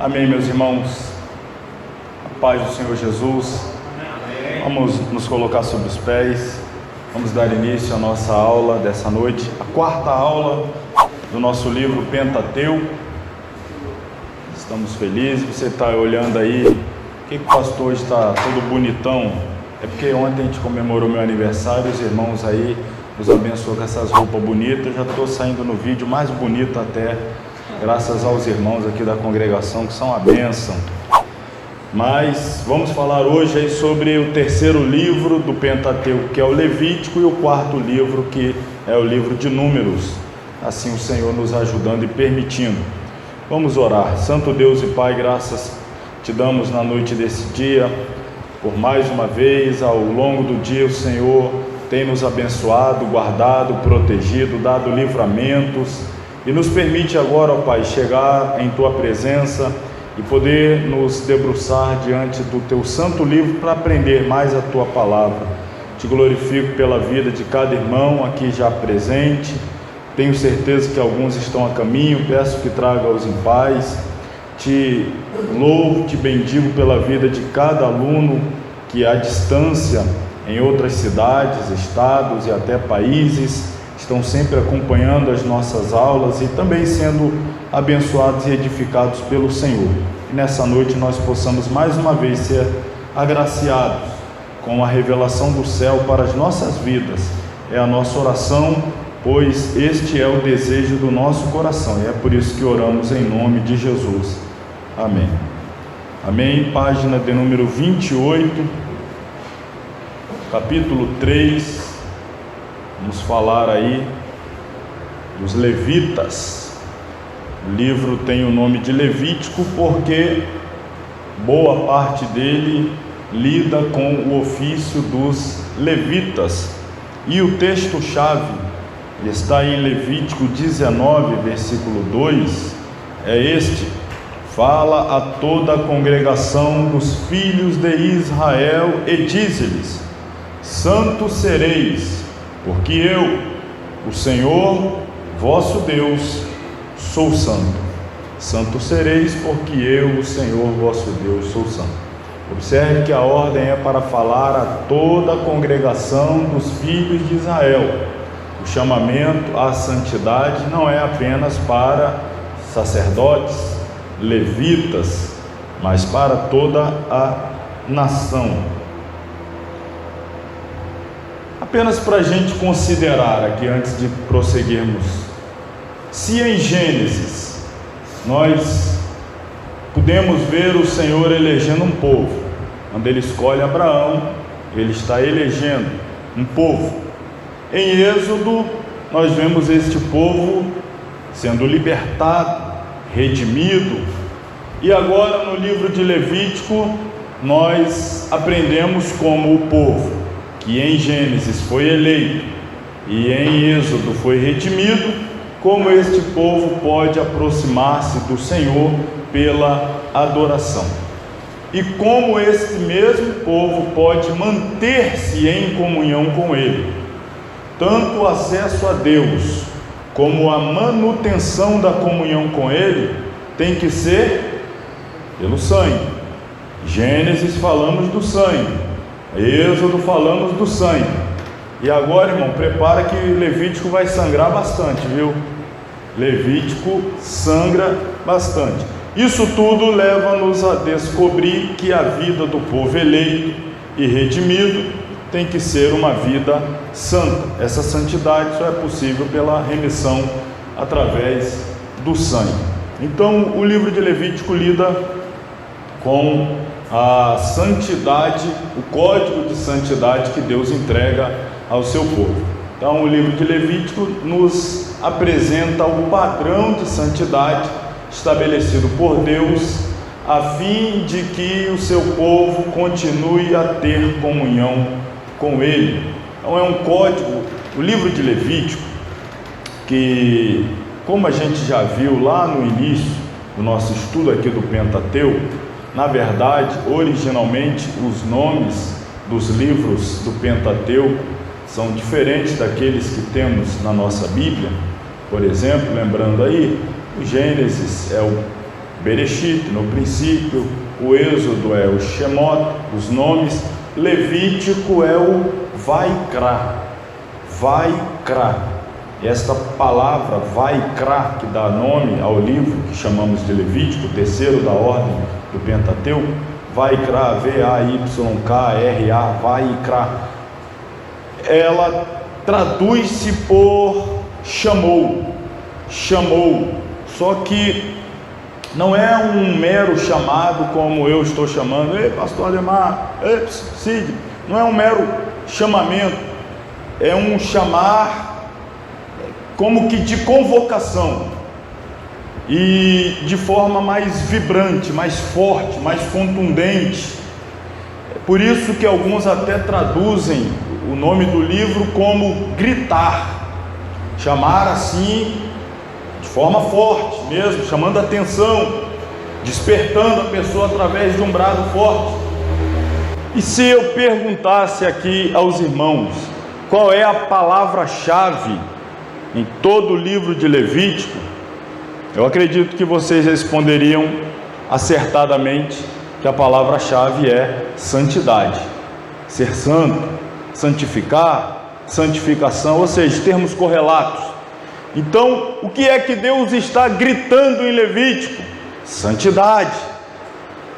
Amém, meus irmãos. A paz do Senhor Jesus. Amém. Vamos nos colocar sobre os pés. Vamos dar início à nossa aula dessa noite, a quarta aula do nosso livro Pentateuco. Estamos felizes. Você está olhando aí, o que o pastor hoje está todo bonitão? É porque ontem a gente comemorou meu aniversário, os irmãos aí nos abençoou com essas roupas bonitas. Eu já estou saindo no vídeo mais bonito até, graças aos irmãos aqui da congregação que são a bênção. Mas vamos falar hoje aí sobre o terceiro livro do Pentateuco, que é o Levítico, e o quarto livro, que é o livro de Números. Assim o Senhor nos ajudando e permitindo. Vamos orar. Santo Deus e Pai, graças te damos na noite desse dia, por mais uma vez. Ao longo do dia o Senhor tem nos abençoado, guardado, protegido, dado livramentos, e nos permite agora, ó Pai, chegar em Tua presença e poder nos debruçar diante do Teu santo livro para aprender mais a Tua palavra. Te glorifico pela vida de cada irmão aqui já presente. Tenho certeza que alguns estão a caminho, peço que traga-os em paz. Te louvo, te bendigo pela vida de cada aluno que à distância, em outras cidades, estados e até países, estão sempre acompanhando as nossas aulas e também sendo abençoados e edificados pelo Senhor. E nessa noite nós possamos mais uma vez ser agraciados com a revelação do céu para as nossas vidas. É a nossa oração, pois este é o desejo do nosso coração, e é por isso que oramos em nome de Jesus. Amém. Amém. Página de número 28, capítulo 3, vamos falar aí dos levitas. O livro tem o nome de Levítico porque boa parte dele lida com o ofício dos levitas. E o texto-chave está em Levítico 19, versículo 2, é este: fala a toda a congregação dos filhos de Israel e dize-lhes: santos sereis, porque eu, o Senhor, vosso Deus, sou santo. Santos sereis, porque eu, o Senhor, vosso Deus, sou santo. Observe que a ordem é para falar a toda a congregação dos filhos de Israel. O chamamento à santidade não é apenas para sacerdotes, levitas, mas para toda a nação. Apenas para a gente considerar aqui, antes de prosseguirmos, se em Gênesis nós podemos ver o Senhor elegendo um povo, quando Ele escolhe Abraão, Ele está elegendo um povo. Em Êxodo nós vemos este povo sendo libertado, redimido, e agora no livro de Levítico nós aprendemos como o povo que em Gênesis foi eleito e em Êxodo foi redimido, como este povo pode aproximar-se do Senhor pela adoração, e como este mesmo povo pode manter-se em comunhão com Ele. Tanto o acesso a Deus como a manutenção da comunhão com Ele tem que ser pelo sangue. Gênesis falamos do sangue, Êxodo falamos do sangue, e agora, irmão, prepara que Levítico vai sangrar bastante, viu? Levítico sangra bastante. Isso tudo leva-nos a descobrir que a vida do povo eleito e redimido tem que ser uma vida santa. Essa santidade só é possível pela remissão através do sangue. Então o livro de Levítico lida com a santidade, o código de santidade que Deus entrega ao seu povo. Então o livro de Levítico nos apresenta o padrão de santidade estabelecido por Deus, a fim de que o seu povo continue a ter comunhão com Ele. Então é um código, o livro de Levítico, que, como a gente já viu lá no início do nosso estudo aqui do Pentateuco, na verdade, originalmente, os nomes dos livros do Pentateuco são diferentes daqueles que temos na nossa Bíblia. Por exemplo, lembrando aí, o Gênesis é o Bereshit, no princípio. O Êxodo é o Shemot, os nomes. Levítico é o Vaikra. Vaikra. Esta palavra Vaikra, que dá nome ao livro que chamamos de Levítico, o terceiro da ordem do Pentateuco, Vaikra, V-A-Y-K-R-A, Vaikra, ela traduz-se por chamou, só que não é um mero chamado como eu estou chamando, ei pastor Ademar, ei Cid, não é um mero chamamento, é um chamar como que de convocação, e de forma mais vibrante, mais forte, mais contundente. É por isso que alguns até traduzem o nome do livro como gritar, chamar assim, de forma forte mesmo, chamando a atenção, despertando a pessoa através de um brado forte. E se eu perguntasse aqui aos irmãos, qual é a palavra-chave em todo o livro de Levítico, eu acredito que vocês responderiam acertadamente que a palavra-chave é santidade, ser santo, santificar, santificação, ou seja, termos correlatos. Então, o que é que Deus está gritando em Levítico? Santidade.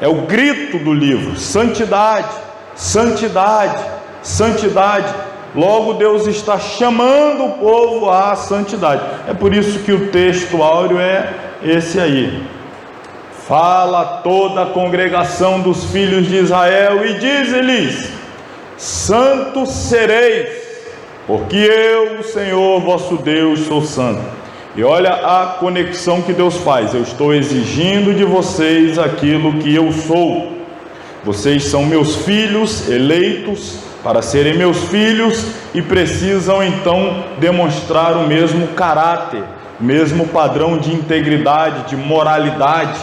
É o grito do livro, santidade, santidade, santidade. Logo, Deus está chamando o povo à santidade. É por isso que o texto áureo é esse aí. Fala toda a congregação dos filhos de Israel e diz-lhes: santos sereis, porque eu, o Senhor vosso Deus, sou santo. E olha a conexão que Deus faz: eu estou exigindo de vocês aquilo que eu sou. Vocês são meus filhos eleitos para serem meus filhos e precisam então demonstrar o mesmo caráter, o mesmo padrão de integridade, de moralidade.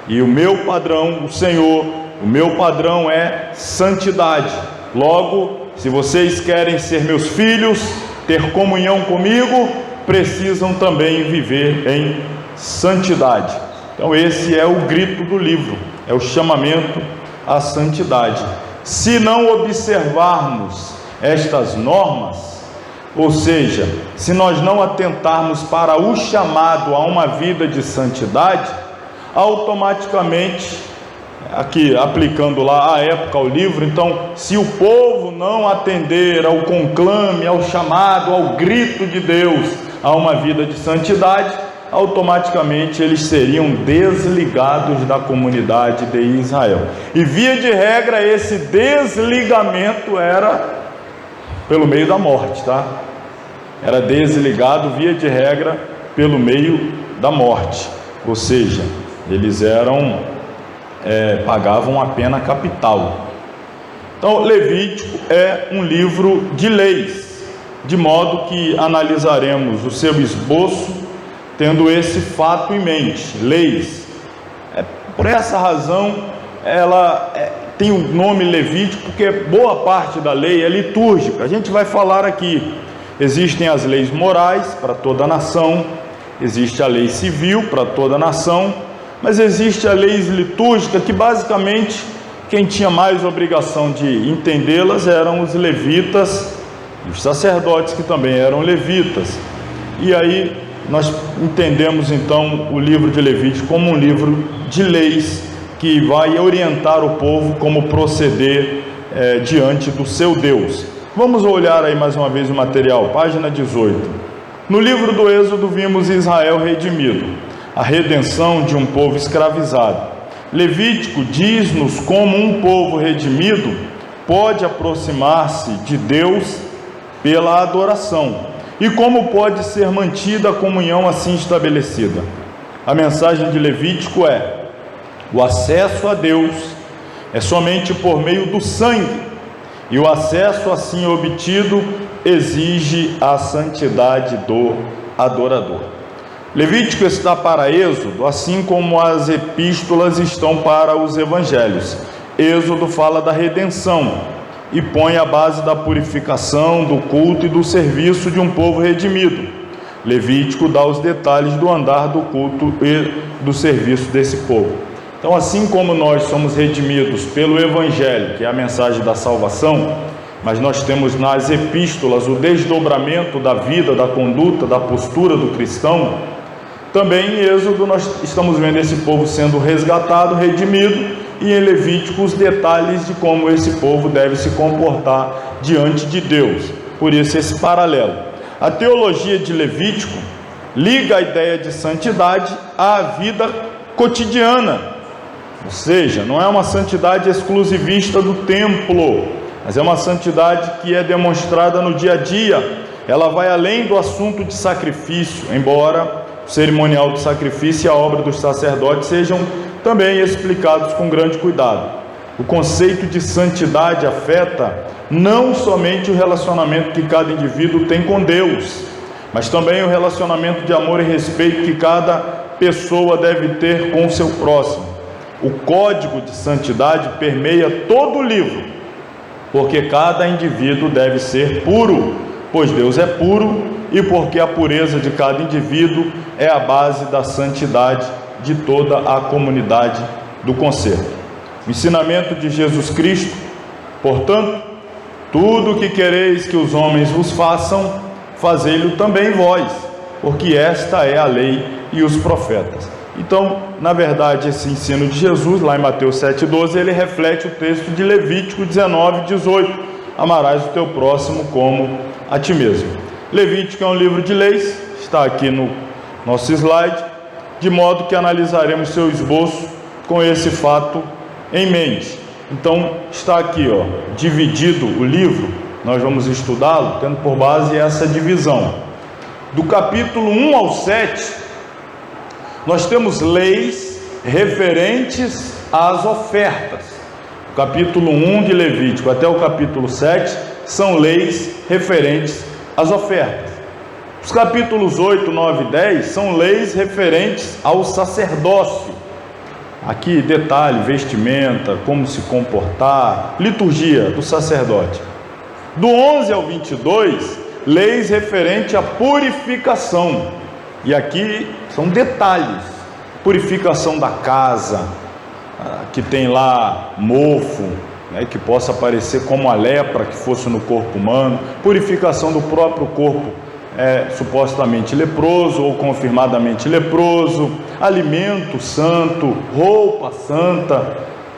E o meu padrão, o Senhor, o meu padrão é santidade. Logo, se vocês querem ser meus filhos, ter comunhão comigo, precisam também viver em santidade. Então esse é o grito do livro, é o chamamento à santidade. Se não observarmos estas normas, ou seja, se nós não atentarmos para o chamado a uma vida de santidade, automaticamente, aqui aplicando lá a época ao livro, então, se o povo não atender ao conclame, ao chamado, ao grito de Deus a uma vida de santidade, automaticamente eles seriam desligados da comunidade de Israel. E via de regra, esse desligamento era pelo meio da morte, tá? Era desligado, via de regra, pelo meio da morte. Ou seja, eles pagavam a pena capital. Então, Levítico é um livro de leis, de modo que analisaremos o seu esboço tendo esse fato em mente, leis. Por essa razão, ela tem o nome Levítico, porque boa parte da lei é litúrgica. A gente vai falar aqui, existem as leis morais para toda a nação, existe a lei civil para toda a nação, mas existe a lei litúrgica, que basicamente quem tinha mais obrigação de entendê-las eram os levitas e os sacerdotes, que também eram levitas. E aí nós entendemos então o livro de Levítico como um livro de leis que vai orientar o povo como proceder diante do seu Deus. Vamos olhar aí mais uma vez o material, página 18. No livro do Êxodo vimos Israel redimido, a redenção de um povo escravizado. Levítico diz-nos como um povo redimido pode aproximar-se de Deus pela adoração, e como pode ser mantida a comunhão assim estabelecida. A mensagem de Levítico é: o acesso a Deus é somente por meio do sangue, e o acesso assim obtido exige a santidade do adorador. Levítico está para Êxodo, assim como as epístolas estão para os evangelhos. Êxodo fala da redenção e põe a base da purificação, do culto e do serviço de um povo redimido. Levítico dá os detalhes do andar do culto e do serviço desse povo. Então, assim como nós somos redimidos pelo Evangelho, que é a mensagem da salvação, mas nós temos nas epístolas o desdobramento da vida, da conduta, da postura do cristão, também em Êxodo nós estamos vendo esse povo sendo resgatado, redimido, e em Levítico os detalhes de como esse povo deve se comportar diante de Deus. Por isso esse paralelo. A teologia de Levítico liga a ideia de santidade à vida cotidiana, ou seja, não é uma santidade exclusivista do templo, mas é uma santidade que é demonstrada no dia a dia. Ela vai além do assunto de sacrifício, embora o cerimonial do sacrifício e a obra dos sacerdotes sejam também explicados com grande cuidado. O conceito de santidade afeta não somente o relacionamento que cada indivíduo tem com Deus, mas também o relacionamento de amor e respeito que cada pessoa deve ter com o seu próximo. O código de santidade permeia todo o livro, porque cada indivíduo deve ser puro, pois Deus é puro, e porque a pureza de cada indivíduo é a base da santidade de toda a comunidade do concerto. O ensinamento de Jesus Cristo, portanto, tudo o que quereis que os homens vos façam, fazei-lo também vós, porque esta é a lei e os profetas. Então, na verdade, esse ensino de Jesus, lá em Mateus 7,12, ele reflete o texto de Levítico 19:18, amarás o teu próximo como a ti mesmo. Levítico é um livro de leis, está aqui no nosso slide, de modo que analisaremos seu esboço com esse fato em mente. Então, está aqui, dividido o livro, nós vamos estudá-lo, tendo por base essa divisão. Do capítulo 1 ao 7, nós temos leis referentes às ofertas. O capítulo 1 de Levítico até o capítulo 7 são leis referentes às ofertas. Os capítulos 8, 9 e 10 são leis referentes ao sacerdócio. Aqui detalhe, vestimenta, como se comportar, liturgia do sacerdote. Do 11 ao 22, leis referentes à purificação. E aqui são detalhes: purificação da casa, que tem lá mofo, que possa aparecer como a lepra que fosse no corpo humano, purificação do próprio corpo supostamente leproso ou confirmadamente leproso, alimento santo, roupa santa,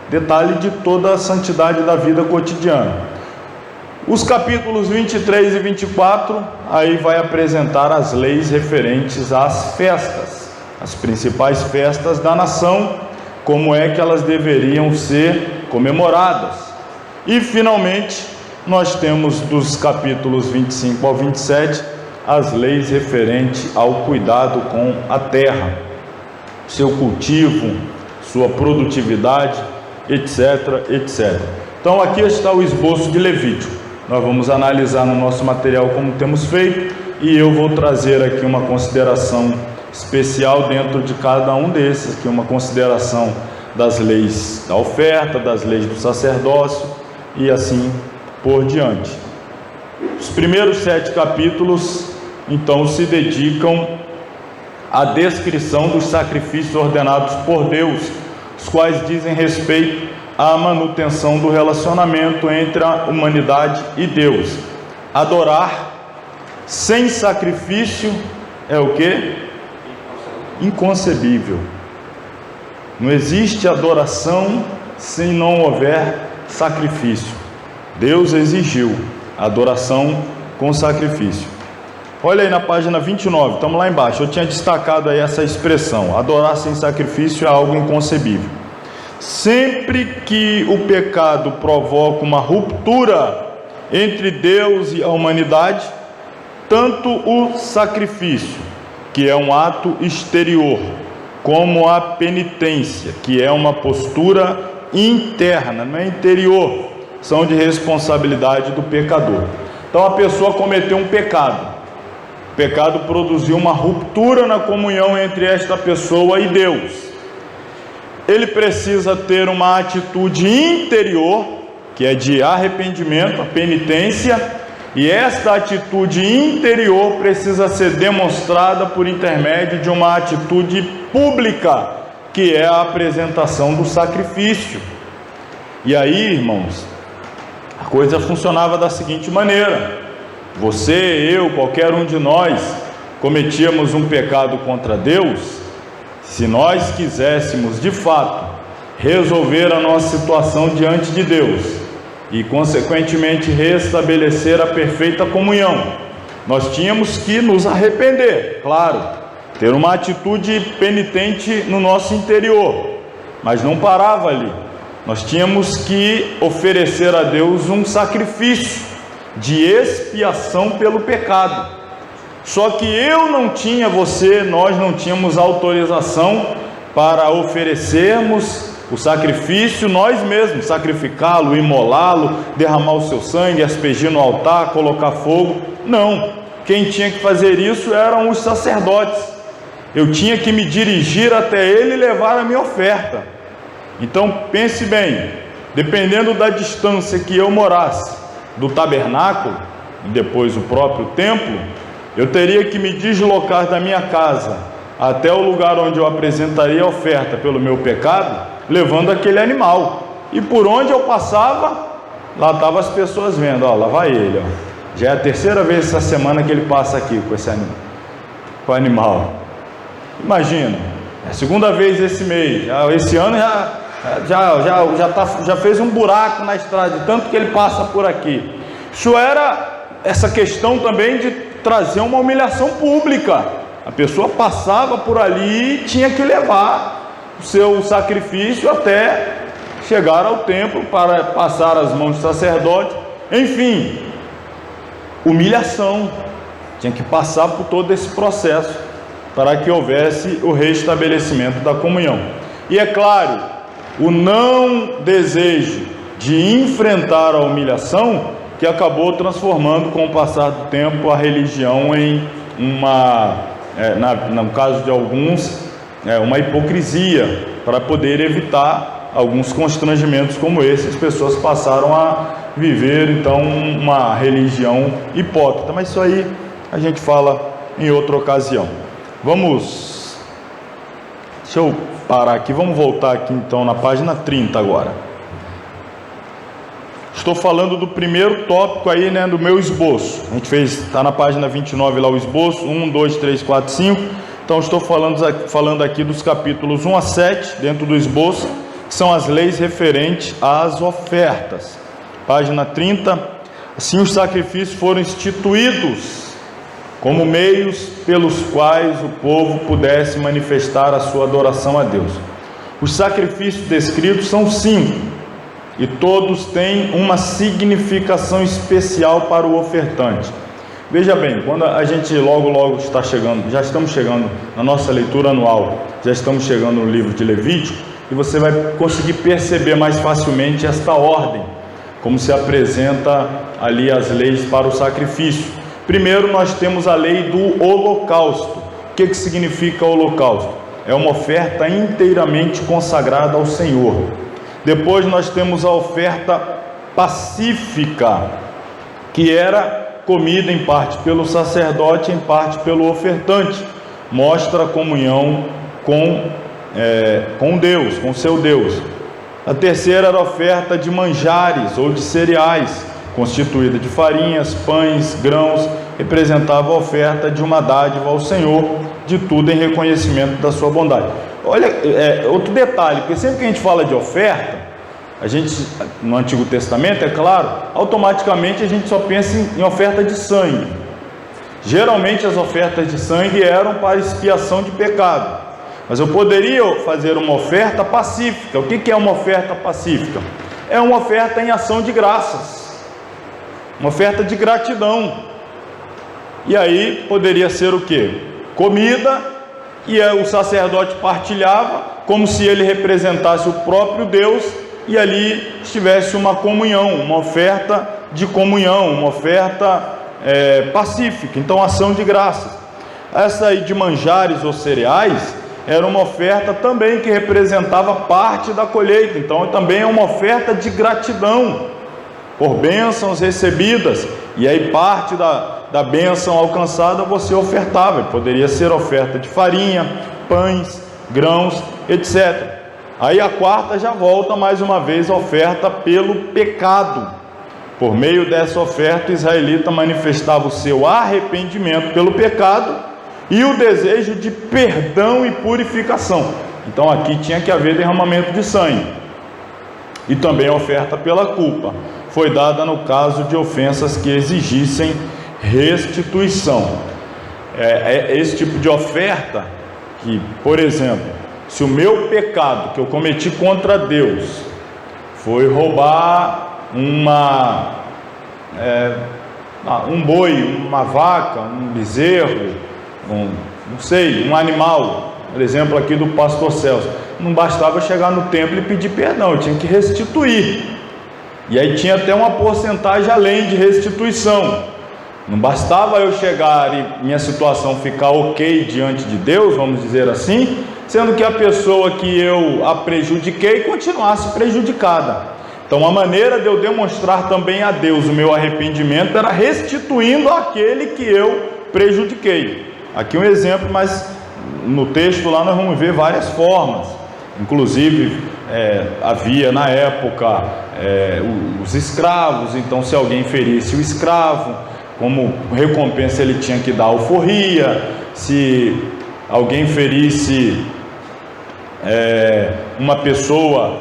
detalhe de toda a santidade da vida cotidiana. Os capítulos 23 e 24, aí vai apresentar as leis referentes às festas, as principais festas da nação, como é que elas deveriam ser comemoradas. E finalmente, nós temos dos capítulos 25 ao 27, as leis referentes ao cuidado com a terra, seu cultivo, sua produtividade, etc, etc. Então aqui está o esboço de Levítico. Nós vamos analisar no nosso material como temos feito, e eu vou trazer aqui uma consideração especial dentro de cada um desses, que é uma consideração das leis da oferta, das leis do sacerdócio e assim por diante. Os primeiros 7 capítulos, então, se dedicam à descrição dos sacrifícios ordenados por Deus, os quais dizem respeito à manutenção do relacionamento entre a humanidade e Deus. Adorar sem sacrifício é o quê? Inconcebível. Não existe adoração se não houver sacrifício. Deus exigiu adoração com sacrifício. Olha aí na página 29, estamos lá embaixo. Eu tinha destacado aí essa expressão: adorar sem sacrifício é algo inconcebível. Sempre que o pecado provoca uma ruptura entre Deus e a humanidade, tanto o sacrifício, que é um ato exterior, como a penitência, que é uma postura interna, não é interior, são de responsabilidade do pecador. Então a pessoa cometeu um pecado. O pecado produziu uma ruptura na comunhão entre esta pessoa e Deus. Ele precisa ter uma atitude interior, que é de arrependimento, a penitência, E esta atitude interior precisa ser demonstrada por intermédio de uma atitude pública, que é a apresentação do sacrifício. E aí, irmãos, a coisa funcionava da seguinte maneira: você, eu, qualquer um de nós cometíamos um pecado contra Deus. Se nós quiséssemos de fato resolver a nossa situação diante de Deus e consequentemente restabelecer a perfeita comunhão, nós tínhamos que nos arrepender, claro, ter uma atitude penitente no nosso interior, mas não parava ali. Nós tínhamos que oferecer a Deus um sacrifício de expiação pelo pecado. Só que eu não tinha, nós não tínhamos autorização para oferecermos o sacrifício nós mesmos, sacrificá-lo, imolá-lo, derramar o seu sangue, aspergir no altar, colocar fogo. Não, quem tinha que fazer isso eram os sacerdotes. Eu tinha que me dirigir até ele e levar a minha oferta. Então pense bem, dependendo da distância que eu morasse do tabernáculo e depois o próprio templo, eu teria que me deslocar da minha casa até o lugar onde eu apresentaria a oferta pelo meu pecado, levando aquele animal. E por onde eu passava, lá estavam as pessoas vendo: ó, lá vai ele, ó. Já é a terceira vez essa semana que ele passa aqui com esse animal, com o animal. Imagina, é a segunda vez esse mês, esse ano já fez um buraco na estrada, de tanto que ele passa por aqui. Isso era essa questão também de trazer uma humilhação pública. A pessoa passava por ali e tinha que levar o seu sacrifício até chegar ao templo para passar as mãos do sacerdote. Enfim, humilhação. Tinha que passar por todo esse processo para que houvesse o restabelecimento da comunhão. E é claro, o não desejo de enfrentar a humilhação que acabou transformando, com o passar do tempo, a religião em no caso de alguns, uma hipocrisia, para poder evitar alguns constrangimentos como esse. As pessoas passaram a viver então uma religião hipócrita, mas isso aí a gente fala em outra ocasião. Deixa eu parar aqui, vamos voltar aqui então na página 30 agora. Estou falando do primeiro tópico aí, né, do meu esboço. A gente está na página 29 lá o esboço, 1, 2, 3, 4, 5. Então estou falando aqui dos capítulos 1 a 7, dentro do esboço, que são as leis referentes às ofertas. Página 30. Assim os sacrifícios foram instituídos como meios pelos quais o povo pudesse manifestar a sua adoração a Deus. Os sacrifícios descritos são 5. E todos têm uma significação especial para o ofertante. Veja bem, quando a gente logo está chegando, já estamos chegando na nossa leitura anual, já estamos chegando no livro de Levítico, e você vai conseguir perceber mais facilmente esta ordem, como se apresenta ali as leis para o sacrifício. Primeiro nós temos a lei do holocausto. O que significa holocausto? É uma oferta inteiramente consagrada ao Senhor. Depois nós temos a oferta pacífica, que era comida em parte pelo sacerdote, em parte pelo ofertante. Mostra a comunhão com Deus, com seu Deus. A terceira era a oferta de manjares ou de cereais, constituída de farinhas, pães, grãos. Representava a oferta de uma dádiva ao Senhor, de tudo em reconhecimento da sua bondade. Olha, outro detalhe, porque sempre que a gente fala de oferta, a gente, no Antigo Testamento, é claro, automaticamente a gente só pensa em oferta de sangue. Geralmente as ofertas de sangue eram para expiação de pecado, mas eu poderia fazer uma oferta pacífica. O que é uma oferta pacífica? É uma oferta em ação de graças, uma oferta de gratidão. E aí poderia ser o quê? Comida. E o sacerdote partilhava, como se ele representasse o próprio Deus, e ali estivesse uma comunhão, uma oferta de comunhão, uma oferta pacífica. Então, ação de graças. Essa aí de manjares ou cereais era uma oferta também que representava parte da colheita. Então, também é uma oferta de gratidão. por bênçãos recebidas, e aí parte da bênção alcançada você ofertava. Poderia ser oferta de farinha, pães, grãos, etc. Aí a quarta já volta mais uma vez a oferta pelo pecado. Por meio dessa oferta, o israelita manifestava o seu arrependimento pelo pecado e o desejo de perdão e purificação. Então aqui tinha que haver derramamento de sangue. E também a oferta pela culpa foi dada no caso de ofensas que exigissem restituição. Esse tipo de oferta que, por exemplo, se o meu pecado que eu cometi contra Deus foi roubar um boi, uma vaca, um bezerro, um animal, por exemplo aqui do pastor Celso, não bastava eu chegar no templo e pedir perdão, eu tinha que restituir, e aí tinha até uma porcentagem além de restituição. Não bastava eu chegar e minha situação ficar ok diante de Deus, vamos dizer assim, sendo que a pessoa que eu a prejudiquei continuasse prejudicada. Então a maneira de eu demonstrar também a Deus o meu arrependimento era restituindo aquele que eu prejudiquei. Aqui um exemplo, mas no texto lá nós vamos ver várias formas. Inclusive havia na época os escravos, então se alguém ferisse o escravo, como recompensa ele tinha que dar alforria. Se alguém ferisse uma pessoa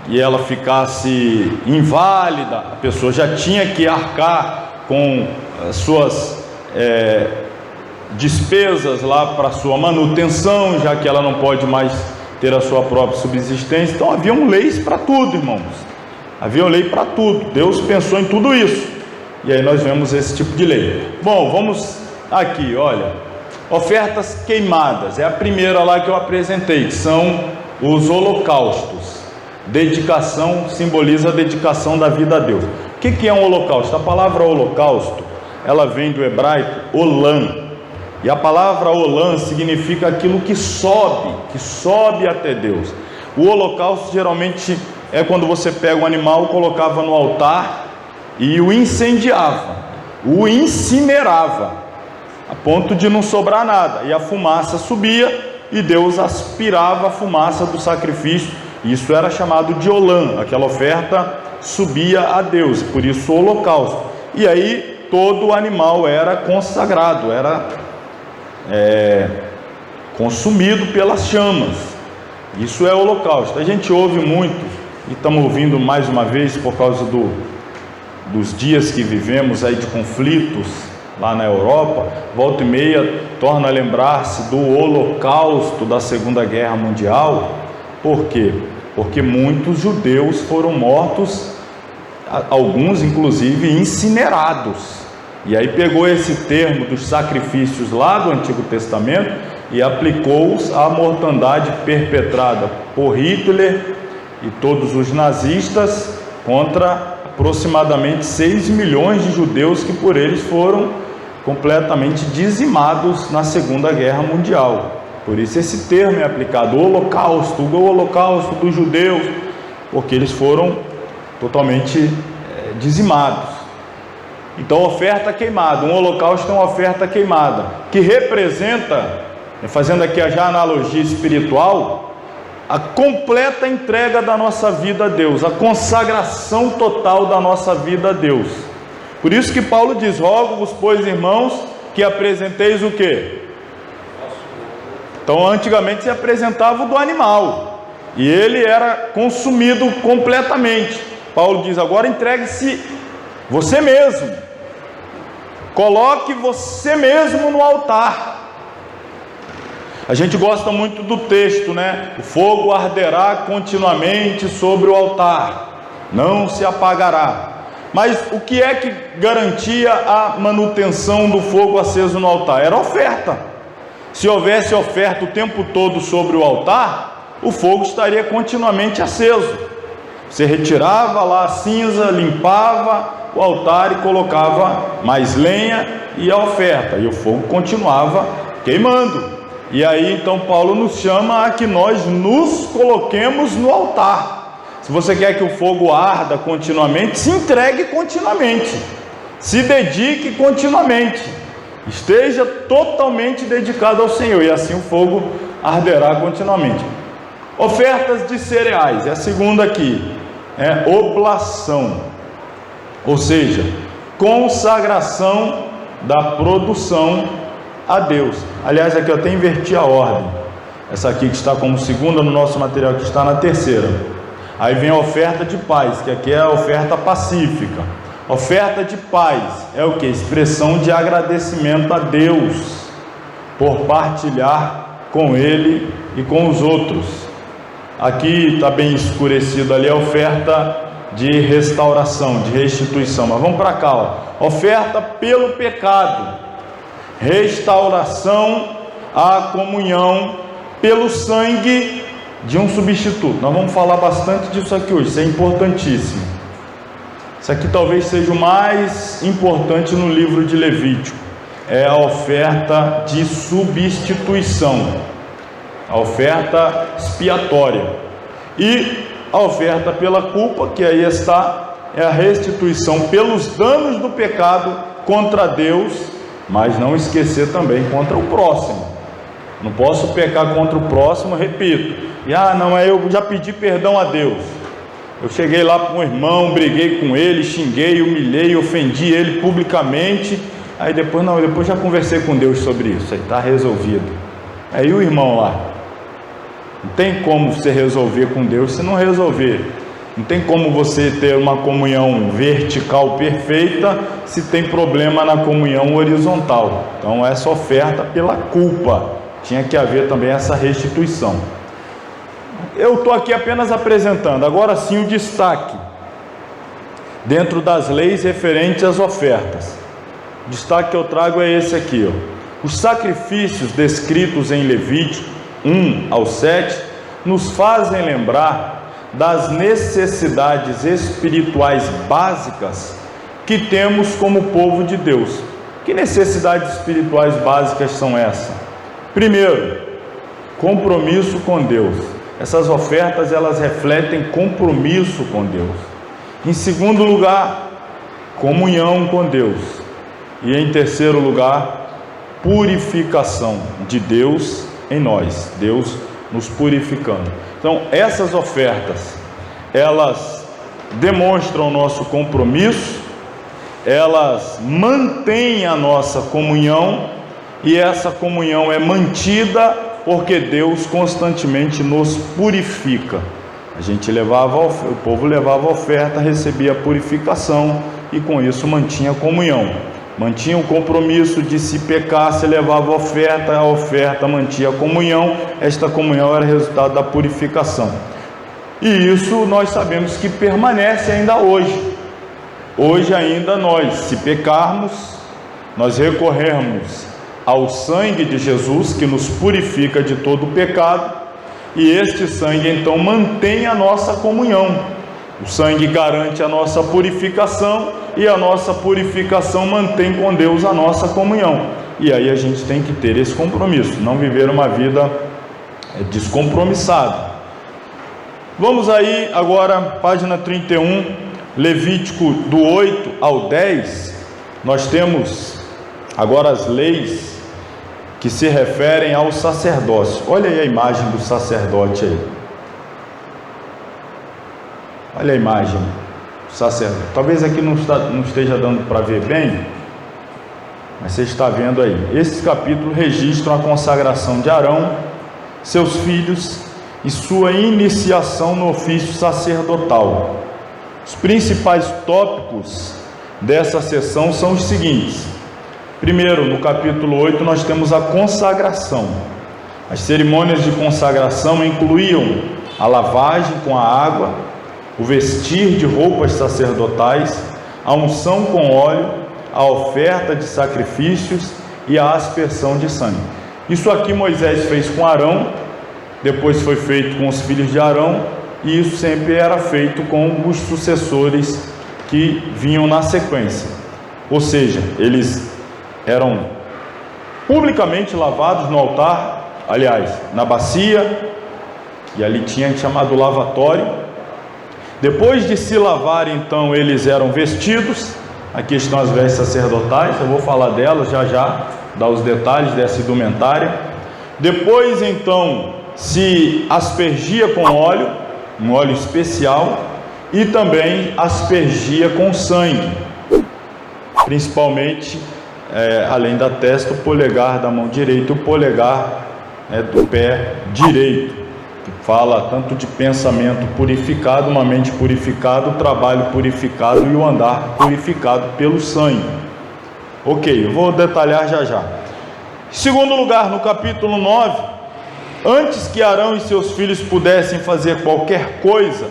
e ela ficasse inválida, a pessoa já tinha que arcar com as suas despesas lá para sua manutenção, já que ela não pode mais ter a sua própria subsistência. Então haviam leis para tudo, irmãos, havia lei para tudo. Deus pensou em tudo isso, e aí nós vemos esse tipo de lei. Bom, vamos aqui, olha, ofertas queimadas, é a primeira lá que eu apresentei, que são os holocaustos. Dedicação simboliza a dedicação da vida a Deus. O que é um holocausto? A palavra holocausto, ela vem do hebraico olam, e a palavra olam significa aquilo que sobe até Deus. O holocausto geralmente é quando você pega um animal, colocava no altar e o incendiava, o incinerava, a ponto de não sobrar nada, e a fumaça subia e Deus aspirava a fumaça do sacrifício. Isso era chamado de olam, aquela oferta subia a Deus, por isso o holocausto. E aí todo animal era consagrado, era consumido pelas chamas. Isso é holocausto. A gente ouve muito, e estamos ouvindo mais uma vez por causa dos dias que vivemos aí de conflitos lá na Europa, volta e meia torna a lembrar-se do holocausto da Segunda Guerra Mundial. Por quê? Porque muitos judeus foram mortos, alguns inclusive incinerados. E aí pegou esse termo dos sacrifícios lá do Antigo Testamento e aplicou-os à mortandade perpetrada por Hitler e todos os nazistas contra aproximadamente 6 milhões de judeus que por eles foram completamente dizimados na Segunda Guerra Mundial. Por isso esse termo é aplicado, o holocausto dos judeus, porque eles foram totalmente dizimados. Então, oferta queimada, um holocausto é uma oferta queimada, que representa, fazendo aqui já a analogia espiritual, a completa entrega da nossa vida a Deus, a consagração total da nossa vida a Deus. Por isso que Paulo diz: rogo-vos, pois, irmãos, que apresenteis o quê? Então antigamente se apresentava o do animal, e ele era consumido completamente. Paulo diz: agora entregue-se você mesmo, coloque você mesmo no altar. A gente gosta muito do texto, né? O fogo arderá continuamente sobre o altar, não se apagará. Mas o que é que garantia a manutenção do fogo aceso no altar? Era a oferta. Se houvesse oferta o tempo todo sobre o altar, o fogo estaria continuamente aceso. Você retirava lá a cinza, limpava o altar e colocava mais lenha e a oferta, e o fogo continuava queimando. E aí então Paulo nos chama a que nós nos coloquemos no altar. Se você quer que o fogo arda continuamente, se entregue continuamente, se dedique continuamente, esteja totalmente dedicado ao Senhor, e assim o fogo arderá continuamente. Ofertas de cereais, é a segunda aqui, é oblação, ou seja, consagração da produção a Deus. Aliás, aqui eu até inverti a ordem, essa aqui que está como segunda no nosso material, que está na terceira. Aí vem a oferta de paz, que aqui é a oferta pacífica. Oferta de paz é o que? Expressão de agradecimento a Deus por partilhar com Ele e com os outros. Aqui está bem escurecido ali a oferta de restauração, de restituição. Mas vamos para cá, ó. Oferta pelo pecado, restauração à comunhão pelo sangue de um substituto. Nós vamos falar bastante disso aqui hoje, isso é importantíssimo. Isso aqui talvez seja o mais importante no livro de Levítico, é a oferta de substituição, a oferta expiatória, e a oferta pela culpa, que aí está, é a restituição pelos danos do pecado contra Deus, mas não esquecer também contra o próximo. Não posso pecar contra o próximo, repito, eu já pedi perdão a Deus, eu cheguei lá para um irmão, briguei com ele, xinguei, humilhei, ofendi ele publicamente, aí depois já conversei com Deus sobre isso, aí está resolvido. Aí o irmão lá, não tem como você resolver com Deus se não resolver. Não tem como você ter uma comunhão vertical perfeita se tem problema na comunhão horizontal. Então essa oferta pela culpa, tinha que haver também essa restituição. Eu estou aqui apenas apresentando, agora sim o destaque, dentro das leis referentes às ofertas. O destaque que eu trago é esse aqui, ó. Os sacrifícios descritos em Levítico 1 ao 7, nos fazem lembrar das necessidades espirituais básicas que temos como povo de Deus. Que necessidades espirituais básicas são essas? Primeiro, compromisso com Deus. Essas ofertas, elas refletem compromisso com Deus. Em segundo lugar, comunhão com Deus. E em terceiro lugar, purificação de Deus em nós, Deus nos purificando. Então essas ofertas, elas demonstram o nosso compromisso, elas mantêm a nossa comunhão, e essa comunhão é mantida porque Deus constantemente nos purifica. O povo levava a oferta, recebia a purificação, e com isso mantinha a comunhão. Mantinha o compromisso de, se pecasse, levava a oferta mantinha a comunhão, esta comunhão era resultado da purificação. E isso nós sabemos que permanece ainda hoje. Hoje ainda nós, se pecarmos, nós recorremos ao sangue de Jesus, que nos purifica de todo o pecado, e este sangue então mantém a nossa comunhão. O sangue garante a nossa purificação, e a nossa purificação mantém com Deus a nossa comunhão. E aí a gente tem que ter esse compromisso, não viver uma vida descompromissada. Vamos aí agora, página 31, Levítico do 8 ao 10, nós temos agora as leis que se referem ao sacerdócio. Olha aí a imagem do sacerdote aí. Olha a imagem do sacerdote. Talvez aqui não esteja dando para ver bem, mas você está vendo aí. Esses capítulos registram a consagração de Arão, seus filhos e sua iniciação no ofício sacerdotal. Os principais tópicos dessa sessão são os seguintes. Primeiro, no capítulo 8, nós temos a consagração. As cerimônias de consagração incluíam a lavagem com a água, o vestir de roupas sacerdotais, a unção com óleo, a oferta de sacrifícios e a aspersão de sangue. Isso aqui Moisés fez com Arão, depois foi feito com os filhos de Arão, e isso sempre era feito com os sucessores que vinham na sequência. Ou seja, eles eram publicamente lavados no altar, aliás, na bacia, e ali tinha chamado lavatório, Depois de se lavar, então, eles eram vestidos. Aqui estão as vestes sacerdotais, eu vou falar delas já, dar os detalhes dessa indumentária. Depois, então, se aspergia com óleo, um óleo especial, e também aspergia com sangue, principalmente, além da testa, o polegar da mão direita, o polegar do pé direito, que fala tanto de pensamento purificado, uma mente purificada, o trabalho purificado e o andar purificado pelo sangue. Ok, eu vou detalhar já. Em segundo lugar, no capítulo 9, antes que Arão e seus filhos pudessem fazer qualquer coisa,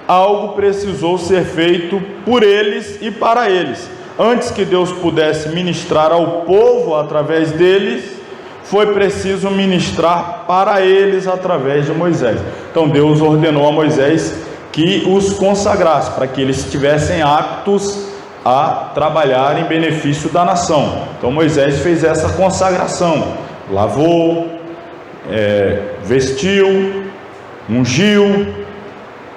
algo precisou ser feito por eles e para eles. Antes que Deus pudesse ministrar ao povo através deles, foi preciso ministrar para eles através de Moisés. Então Deus ordenou a Moisés que os consagrasse, para que eles estivessem aptos a trabalhar em benefício da nação. Então Moisés fez essa consagração, lavou, vestiu, ungiu,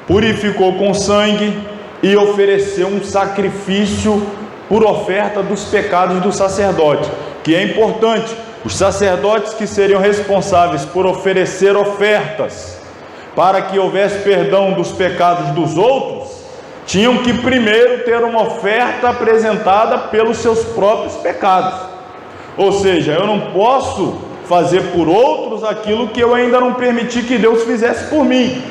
purificou com sangue e ofereceu um sacrifício por oferta dos pecados do sacerdote, que é importante. Os sacerdotes que seriam responsáveis por oferecer ofertas para que houvesse perdão dos pecados dos outros, tinham que primeiro ter uma oferta apresentada pelos seus próprios pecados. Ou seja, eu não posso fazer por outros aquilo que eu ainda não permiti que Deus fizesse por mim.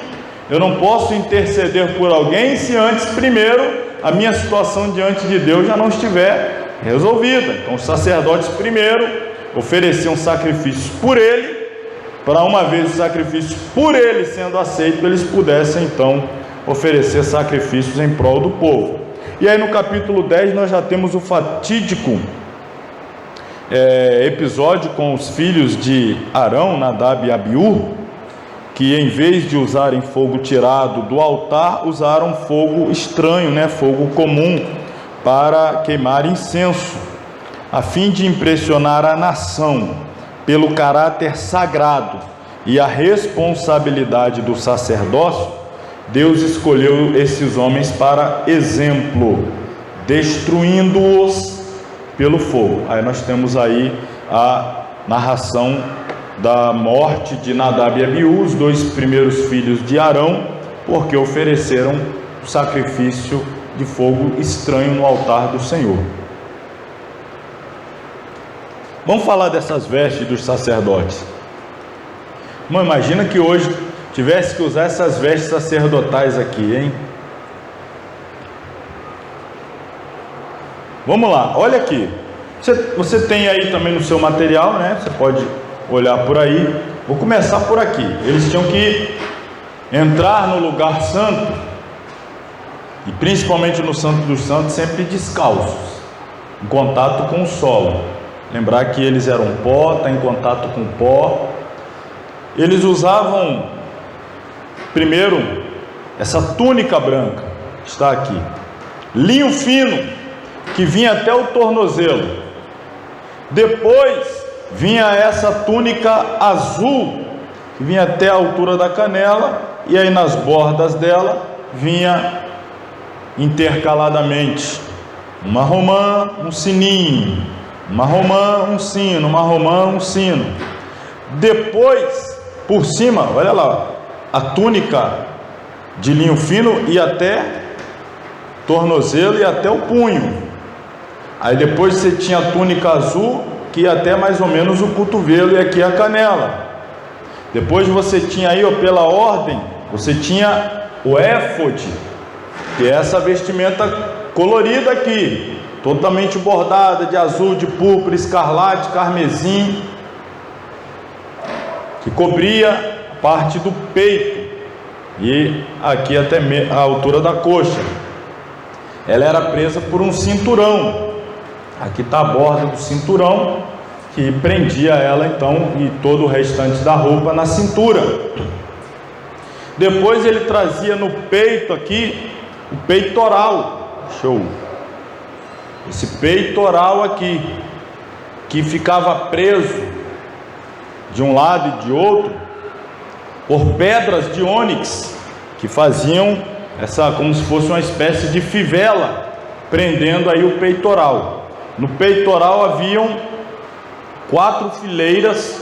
Eu não posso interceder por alguém se antes, primeiro, a minha situação diante de Deus já não estiver resolvida. Então os sacerdotes primeiro ofereciam sacrifícios por ele, para uma vez o sacrifício por ele sendo aceito, eles pudessem então oferecer sacrifícios em prol do povo. E aí no capítulo 10 nós já temos o fatídico episódio com os filhos de Arão, Nadab e Abiú, que em vez de usarem fogo tirado do altar, usaram fogo estranho, fogo comum, para queimar incenso, a fim de impressionar a nação pelo caráter sagrado e a responsabilidade do sacerdócio. Deus escolheu esses homens para exemplo, destruindo-os pelo fogo. Aí nós temos aí a narração da morte de Nadab e Abiú, os dois primeiros filhos de Arão, porque ofereceram o sacrifício de fogo estranho no altar do Senhor. Vamos falar dessas vestes dos sacerdotes. Irmão, imagina que hoje tivesse que usar essas vestes sacerdotais aqui, hein? Vamos lá, olha aqui. Você tem aí também no seu material, Você pode olhar por aí. Vou começar por aqui. Eles tinham que entrar no lugar santo, e principalmente no Santo dos Santos, sempre descalços, em contato com o solo. Lembrar que eles eram pó, está em contato com pó. Eles usavam primeiro essa túnica branca, está aqui, linho fino, que vinha até o tornozelo. Depois vinha essa túnica azul, que vinha até a altura da canela, e aí nas bordas dela vinha intercaladamente uma romã, um sininho, uma romã, um sino, uma romã, um sino. Depois, por cima, olha lá, a túnica de linho fino ia até tornozelo e até o punho. Aí depois você tinha a túnica azul, que ia até mais ou menos o cotovelo, e aqui a canela. Depois você tinha aí, pela ordem, você tinha o éfode, que é essa vestimenta colorida aqui, totalmente bordada de azul, de púrpura, escarlate, carmesim, que cobria parte do peito e aqui até a altura da coxa. Ela era presa por um cinturão. Aqui está a borda do cinturão, que prendia ela então e todo o restante da roupa na cintura. Depois ele trazia no peito aqui o peitoral. Show! Esse peitoral aqui, que ficava preso de um lado e de outro por pedras de ônix, que faziam como se fosse uma espécie de fivela, prendendo aí o peitoral. No peitoral haviam 4 fileiras,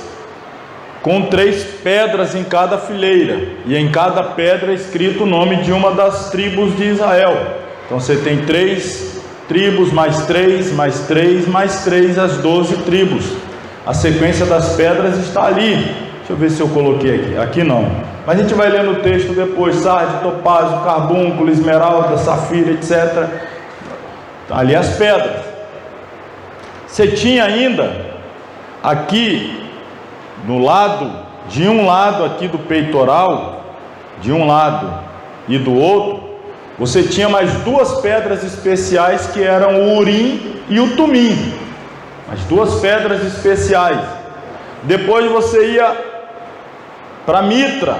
com 3 pedras em cada fileira, e em cada pedra é escrito o nome de uma das tribos de Israel. Então você tem 3 tribos, mais 3, mais 3, mais 3, as 12 tribos. A sequência das pedras está ali. Deixa eu ver se eu coloquei aqui. Aqui não. Mas a gente vai lendo o texto depois: sardio, topázio, carbúnculo, esmeralda, safira, etc. Ali as pedras. Você tinha ainda aqui no lado, de um lado aqui do peitoral, de um lado e do outro, você tinha mais 2 pedras especiais, que eram o Urim e o Tumim. As 2 pedras especiais. Depois você ia para a mitra,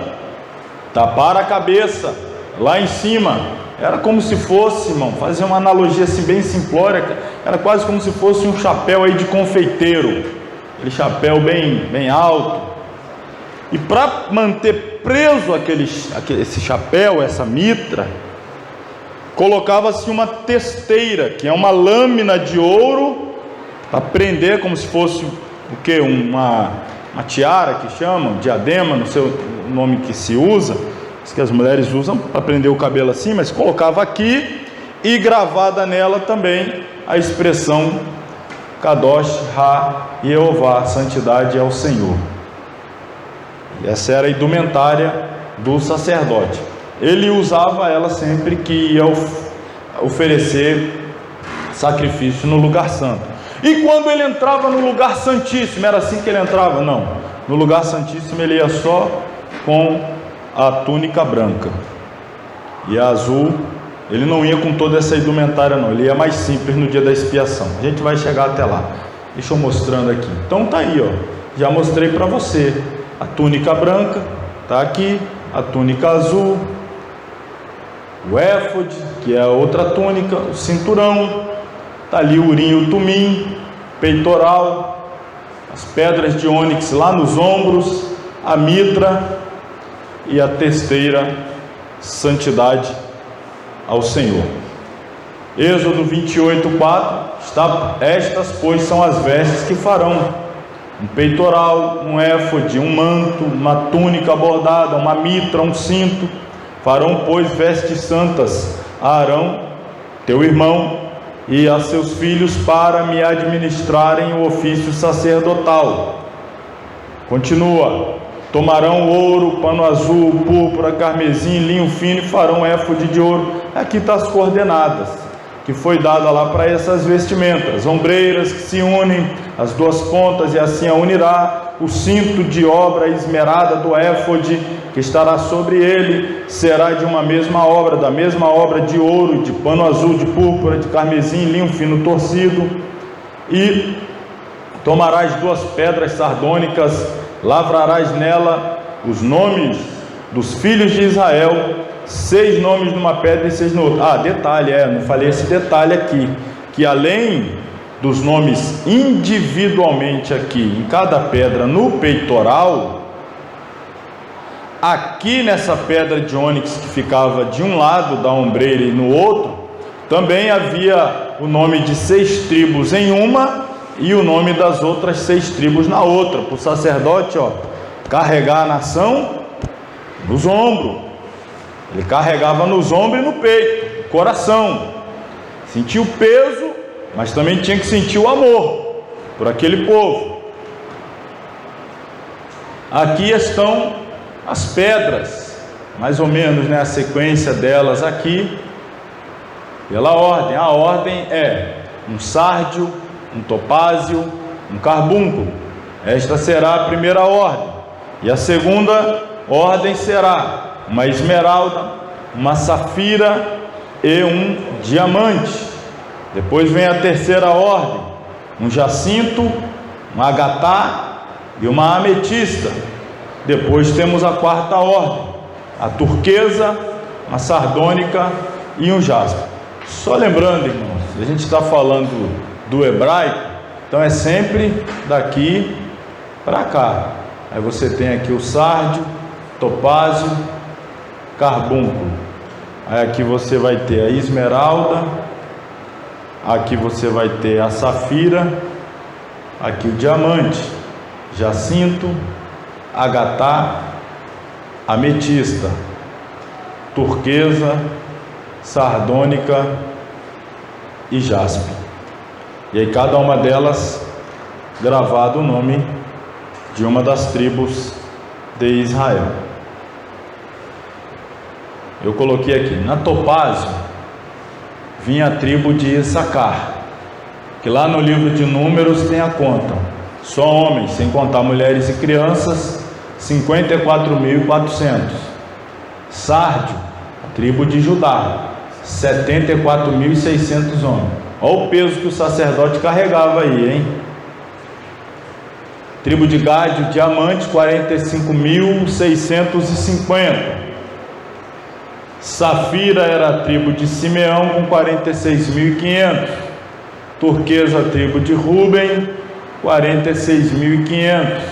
tapar a cabeça, lá em cima. Era como se fosse, irmão, fazer uma analogia assim bem simplória, era quase como se fosse um chapéu aí de confeiteiro. Aquele chapéu bem alto. E para manter preso esse chapéu, essa mitra, colocava-se uma testeira, que é uma lâmina de ouro, para prender, como se fosse o que? Uma tiara, que chamam, diadema, não sei o nome que se usa, que as mulheres usam para prender o cabelo assim, mas colocava aqui, e gravada nela também a expressão Kadosh Ha Yehová, santidade ao Senhor. E essa era a indumentária do sacerdote. Ele usava ela sempre que ia oferecer sacrifício no lugar santo. E quando ele entrava no lugar santíssimo, era assim que ele entrava? Não. No lugar santíssimo ele ia só com a túnica branca. E a azul, ele não ia com toda essa indumentária não, ele ia mais simples no dia da expiação. A gente vai chegar até lá. Deixa eu mostrando aqui. Então tá aí, ó. Já mostrei para você. A túnica branca tá aqui, a túnica azul, o éfode, que é a outra túnica, o cinturão, tá ali o urim e o tumim, peitoral, as pedras de ônix lá nos ombros, a mitra e a testeira, santidade ao Senhor. Êxodo 28:4, estas pois são as vestes que farão: um peitoral, um éfode, um manto, uma túnica bordada, uma mitra, um cinto. Farão, pois, vestes santas a Arão, teu irmão, e a seus filhos, para me administrarem o ofício sacerdotal. Continua: tomarão ouro, pano azul, púrpura, carmesim, linho fino, e farão éfode de ouro. Aqui está as coordenadas que foi dada lá para essas vestimentas: ombreiras que se unem as 2 pontas, e assim a unirá. O cinto de obra esmerada do éfode que estará sobre ele será de uma mesma obra, da mesma obra de ouro, de pano azul, de púrpura, de carmesim, linho fino torcido. E tomarás 2 pedras sardônicas, lavrarás nela os nomes dos filhos de Israel, 6 nomes numa pedra e 6 no outro. Detalhe, não falei esse detalhe aqui, que além dos nomes individualmente aqui em cada pedra no peitoral, aqui nessa pedra de ônix que ficava de um lado da ombreira e no outro, também havia o nome de 6 tribos em uma e o nome das outras 6 tribos na outra, para o sacerdote carregar a nação nos ombros. Ele carregava nos ombros e no peito, no coração. Sentia o peso, mas também tinha que sentir o amor por aquele povo. Aqui estão as pedras, mais ou menos, a sequência delas aqui, pela ordem. A ordem é um sárdio, um topázio, um carbúnculo. Esta será a primeira ordem. E a segunda ordem será uma esmeralda, uma safira e um diamante. Depois vem a terceira ordem: um jacinto, um agatá e uma ametista. Depois temos a quarta ordem: a turquesa, uma sardônica e um jaspe. Só lembrando, irmãos, a gente está falando do hebraico, então é sempre daqui para cá. Aí você tem aqui o sárdio, topázio, carbúnculo, Aí aqui você vai ter a esmeralda, aqui você vai ter a safira, aqui o diamante, jacinto, agatá, ametista, turquesa, sardônica e jaspe. E aí cada uma delas gravado o nome de uma das tribos de Israel. Eu coloquei aqui, na topázio vinha a tribo de Issacar, que lá no livro de Números tem a conta, só homens, sem contar mulheres e crianças, 54.400. Sárdio, tribo de Judá, 74.600 homens. Olha o peso que o sacerdote carregava aí, hein? Tribo de Gade, diamante, 45.650. Safira era a tribo de Simeão com 46.500. Turquesa, a tribo de Ruben, 46.500.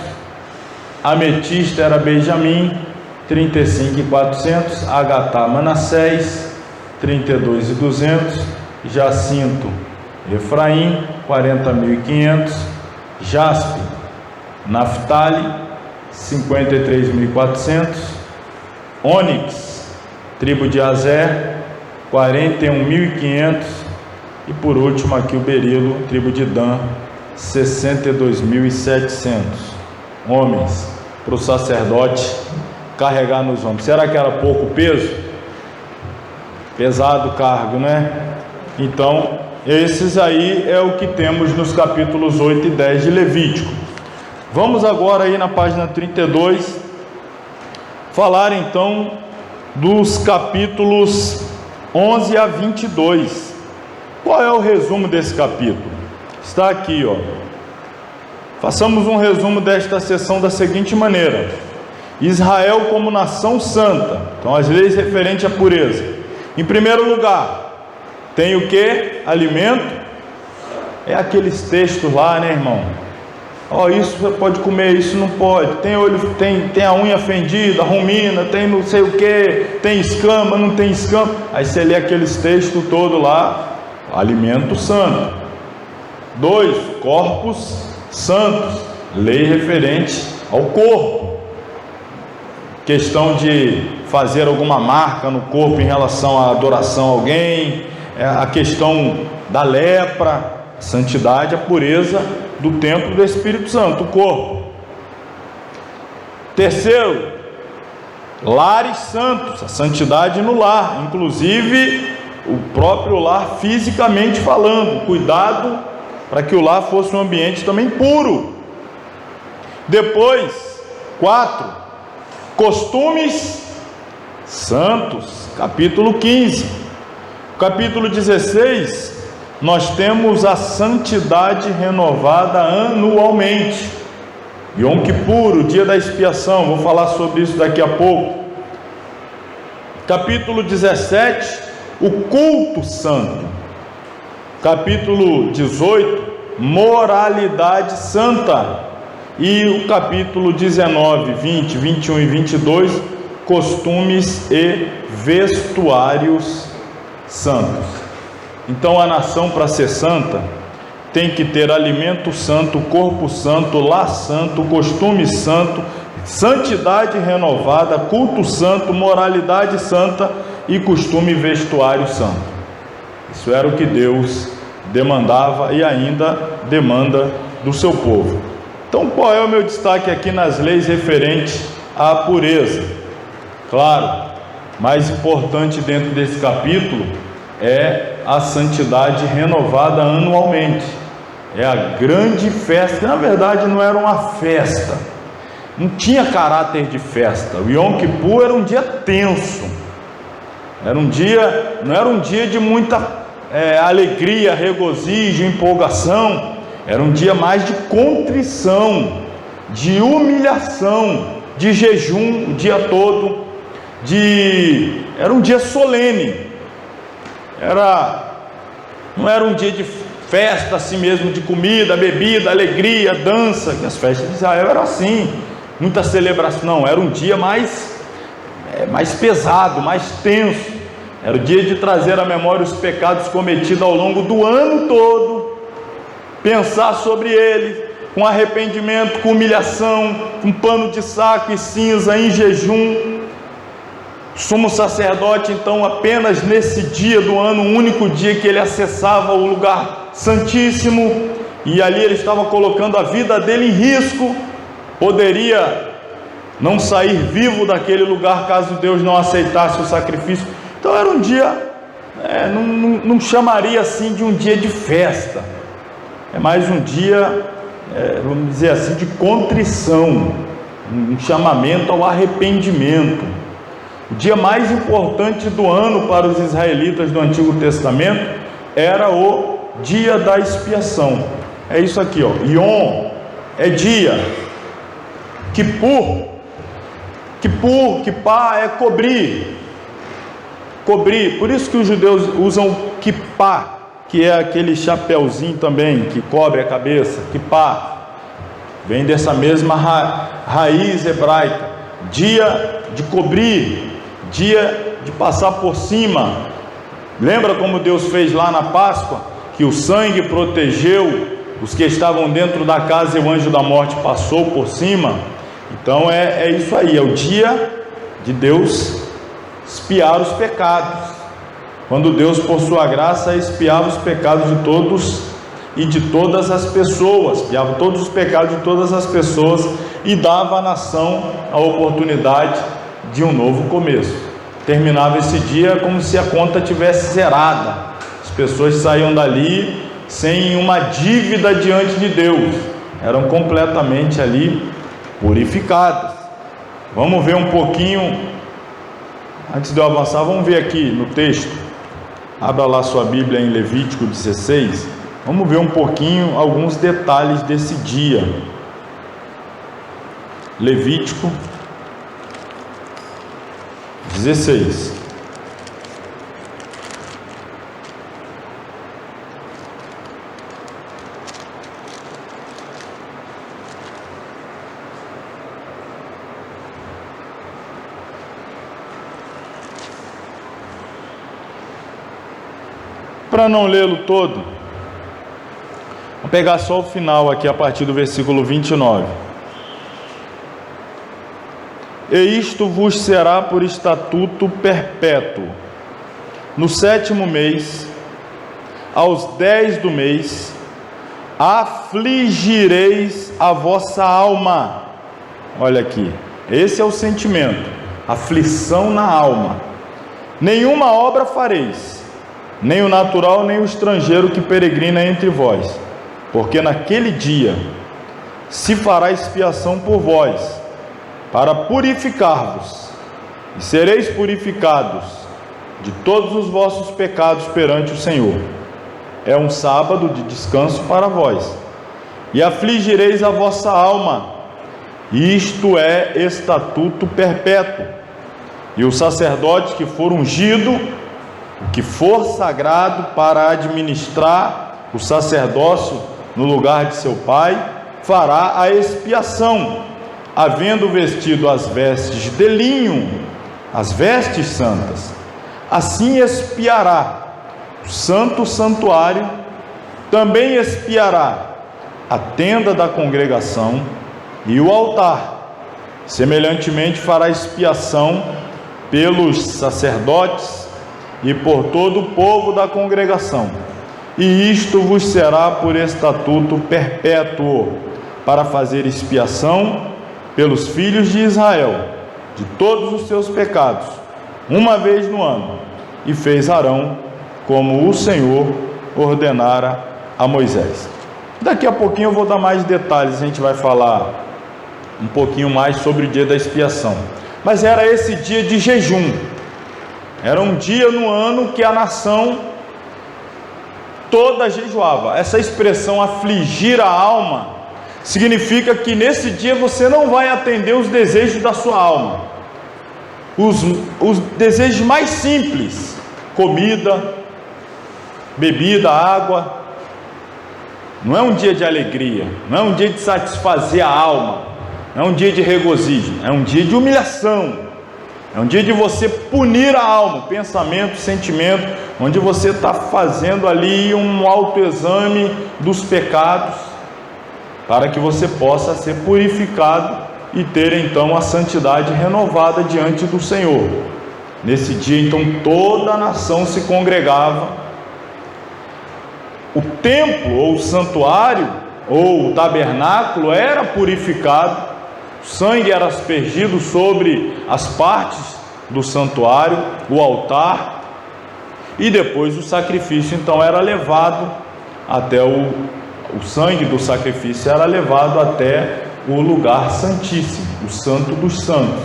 Ametista era Benjamim, 35.400. Agatá, Manassés, 32.200. Jacinto, Efraim, 40.500. Jaspe, Naftali, 53.400. Ônix, tribo de Azer, 41.500. E por último aqui o berilo, tribo de Dan, 62.700 homens para o sacerdote carregar nos ombros. Será que era pouco peso? Pesado o cargo, né? Então, esses aí é o que temos nos capítulos 8 e 10 de Levítico. Vamos agora aí na página 32, falar então dos capítulos 11 a 22. Qual é o resumo desse capítulo? Está aqui, ó. Façamos um resumo desta sessão da seguinte maneira: Israel como nação santa. Então, as leis referentes à pureza. Em primeiro lugar, tem o que? Alimento. É aqueles textos lá, né, irmão? Ó, isso você pode comer, isso não pode. Tem olho, tem a unha fendida, rumina, tem não sei o que, tem escama, não tem escama. Aí você lê aqueles textos todos lá. Alimento santo. 2, corpos santos. Lei referente ao corpo. Questão de fazer alguma marca no corpo em relação à adoração a alguém. A questão da lepra. Santidade, a pureza do templo do Espírito Santo, o corpo. Terceiro, lares santos, a santidade no lar, inclusive o próprio lar fisicamente falando, cuidado para que o lar fosse um ambiente também puro. Depois, 4, costumes santos, capítulo 15. Capítulo 16, nós temos a santidade renovada anualmente. Yom Kippur, o dia da expiação, vou falar sobre isso daqui a pouco. Capítulo 17, o culto santo. Capítulo 18, moralidade santa. E o capítulo 19, 20, 21 e 22, costumes e vestuários santos. Então a nação, para ser santa, tem que ter alimento santo, corpo santo, lar santo, costume santo, santidade renovada, culto santo, moralidade santa e costume e vestuário santo. Isso era o que Deus demandava e ainda demanda do seu povo. Então, qual é o meu destaque aqui nas leis referentes à pureza? Claro, mais importante dentro desse capítulo é a santidade renovada anualmente. É a grande festa, que na verdade não era uma festa, não tinha caráter de festa. O Yom Kippur era um dia tenso, era um dia, não era um dia de muita alegria, regozijo, empolgação. Era um dia mais de contrição, de humilhação, de jejum o dia todo, era um dia solene. Não era um dia de festa assim mesmo, de comida, bebida, alegria, dança, que as festas de Israel eram assim, muita celebração. Não, era um dia mais pesado, mais tenso, Era o dia de trazer à memória os pecados cometidos ao longo do ano todo, pensar sobre eles, com arrependimento, com humilhação, com pano de saco e cinza, em jejum. O sumo sacerdote, então, apenas nesse dia do ano, o único dia que ele acessava o lugar santíssimo, e ali ele estava colocando a vida dele em risco, poderia não sair vivo daquele lugar caso Deus não aceitasse o sacrifício. Então era um dia, não chamaria assim de um dia de festa, é mais um dia, vamos dizer assim, de contrição, um chamamento ao arrependimento. O dia mais importante do ano para os israelitas do Antigo Testamento era o dia da expiação. É isso aqui, ó. Yom é dia. Kippur, kippá é cobrir. Por isso que os judeus usam kippá, que é aquele chapéuzinho também que cobre a cabeça. Kippá vem dessa mesma raiz hebraica. Dia de cobrir, dia de passar por cima. Lembra como Deus fez lá na Páscoa, que o sangue protegeu os que estavam dentro da casa e o anjo da morte passou por cima? Então é isso aí, é o dia de Deus expiar os pecados, quando Deus, por sua graça, expiava os pecados de todos e de todas as pessoas, expiava todos os pecados de todas as pessoas e dava à nação a oportunidade de um novo começo. Terminava esse dia como se a conta tivesse zerada, as pessoas saíam dali sem uma dívida diante de Deus, eram completamente ali purificadas. Vamos ver um pouquinho, antes de eu avançar, vamos ver aqui no texto, abra lá sua Bíblia em Levítico 16, vamos ver um pouquinho, alguns detalhes desse dia. Levítico 16. Para não lê-lo todo, vou pegar só o final aqui a partir do versículo 29. E isto vos será por estatuto perpétuo: no 7º mês, aos 10 do mês, afligireis a vossa alma. Olha aqui, esse é o sentimento, aflição na alma. Nenhuma obra fareis, nem o natural, nem o estrangeiro que peregrina entre vós, porque naquele dia se fará expiação por vós, para purificar-vos, e sereis purificados de todos os vossos pecados perante o Senhor. É um sábado de descanso para vós. E afligireis a vossa alma, isto é estatuto perpétuo. E o sacerdote que for ungido, o que for sagrado para administrar o sacerdócio no lugar de seu pai, fará a expiação, havendo vestido as vestes de linho, as vestes santas. Assim expiará o santo santuário, também expiará a tenda da congregação e o altar. Semelhantemente fará expiação pelos sacerdotes e por todo o povo da congregação. E isto vos será por estatuto perpétuo, para fazer expiação pelos filhos de Israel de todos os seus pecados, uma vez no ano. E fez Arão como o Senhor ordenara a Moisés. Daqui a pouquinho eu vou dar mais detalhes, a gente vai falar um pouquinho mais sobre o dia da expiação. Mas era esse dia de jejum, era um dia no ano que a nação toda jejuava. Essa expressão afligir a alma significa que nesse dia você não vai atender os desejos da sua alma, os desejos mais simples: comida, bebida, água. Não é um dia de alegria, não é um dia de satisfazer a alma, não é um dia de regozijo, é um dia de humilhação, É um dia de você punir a alma, pensamento, sentimento, onde você está fazendo ali um autoexame dos pecados, para que você possa ser purificado e ter então a santidade renovada diante do Senhor. Nesse dia então toda a nação se congregava. O templo ou o santuário ou o tabernáculo era purificado, o sangue era aspergido sobre as partes do santuário, o altar, e depois o sacrifício então era levado até o sangue do sacrifício era levado até o lugar santíssimo, o santo dos santos,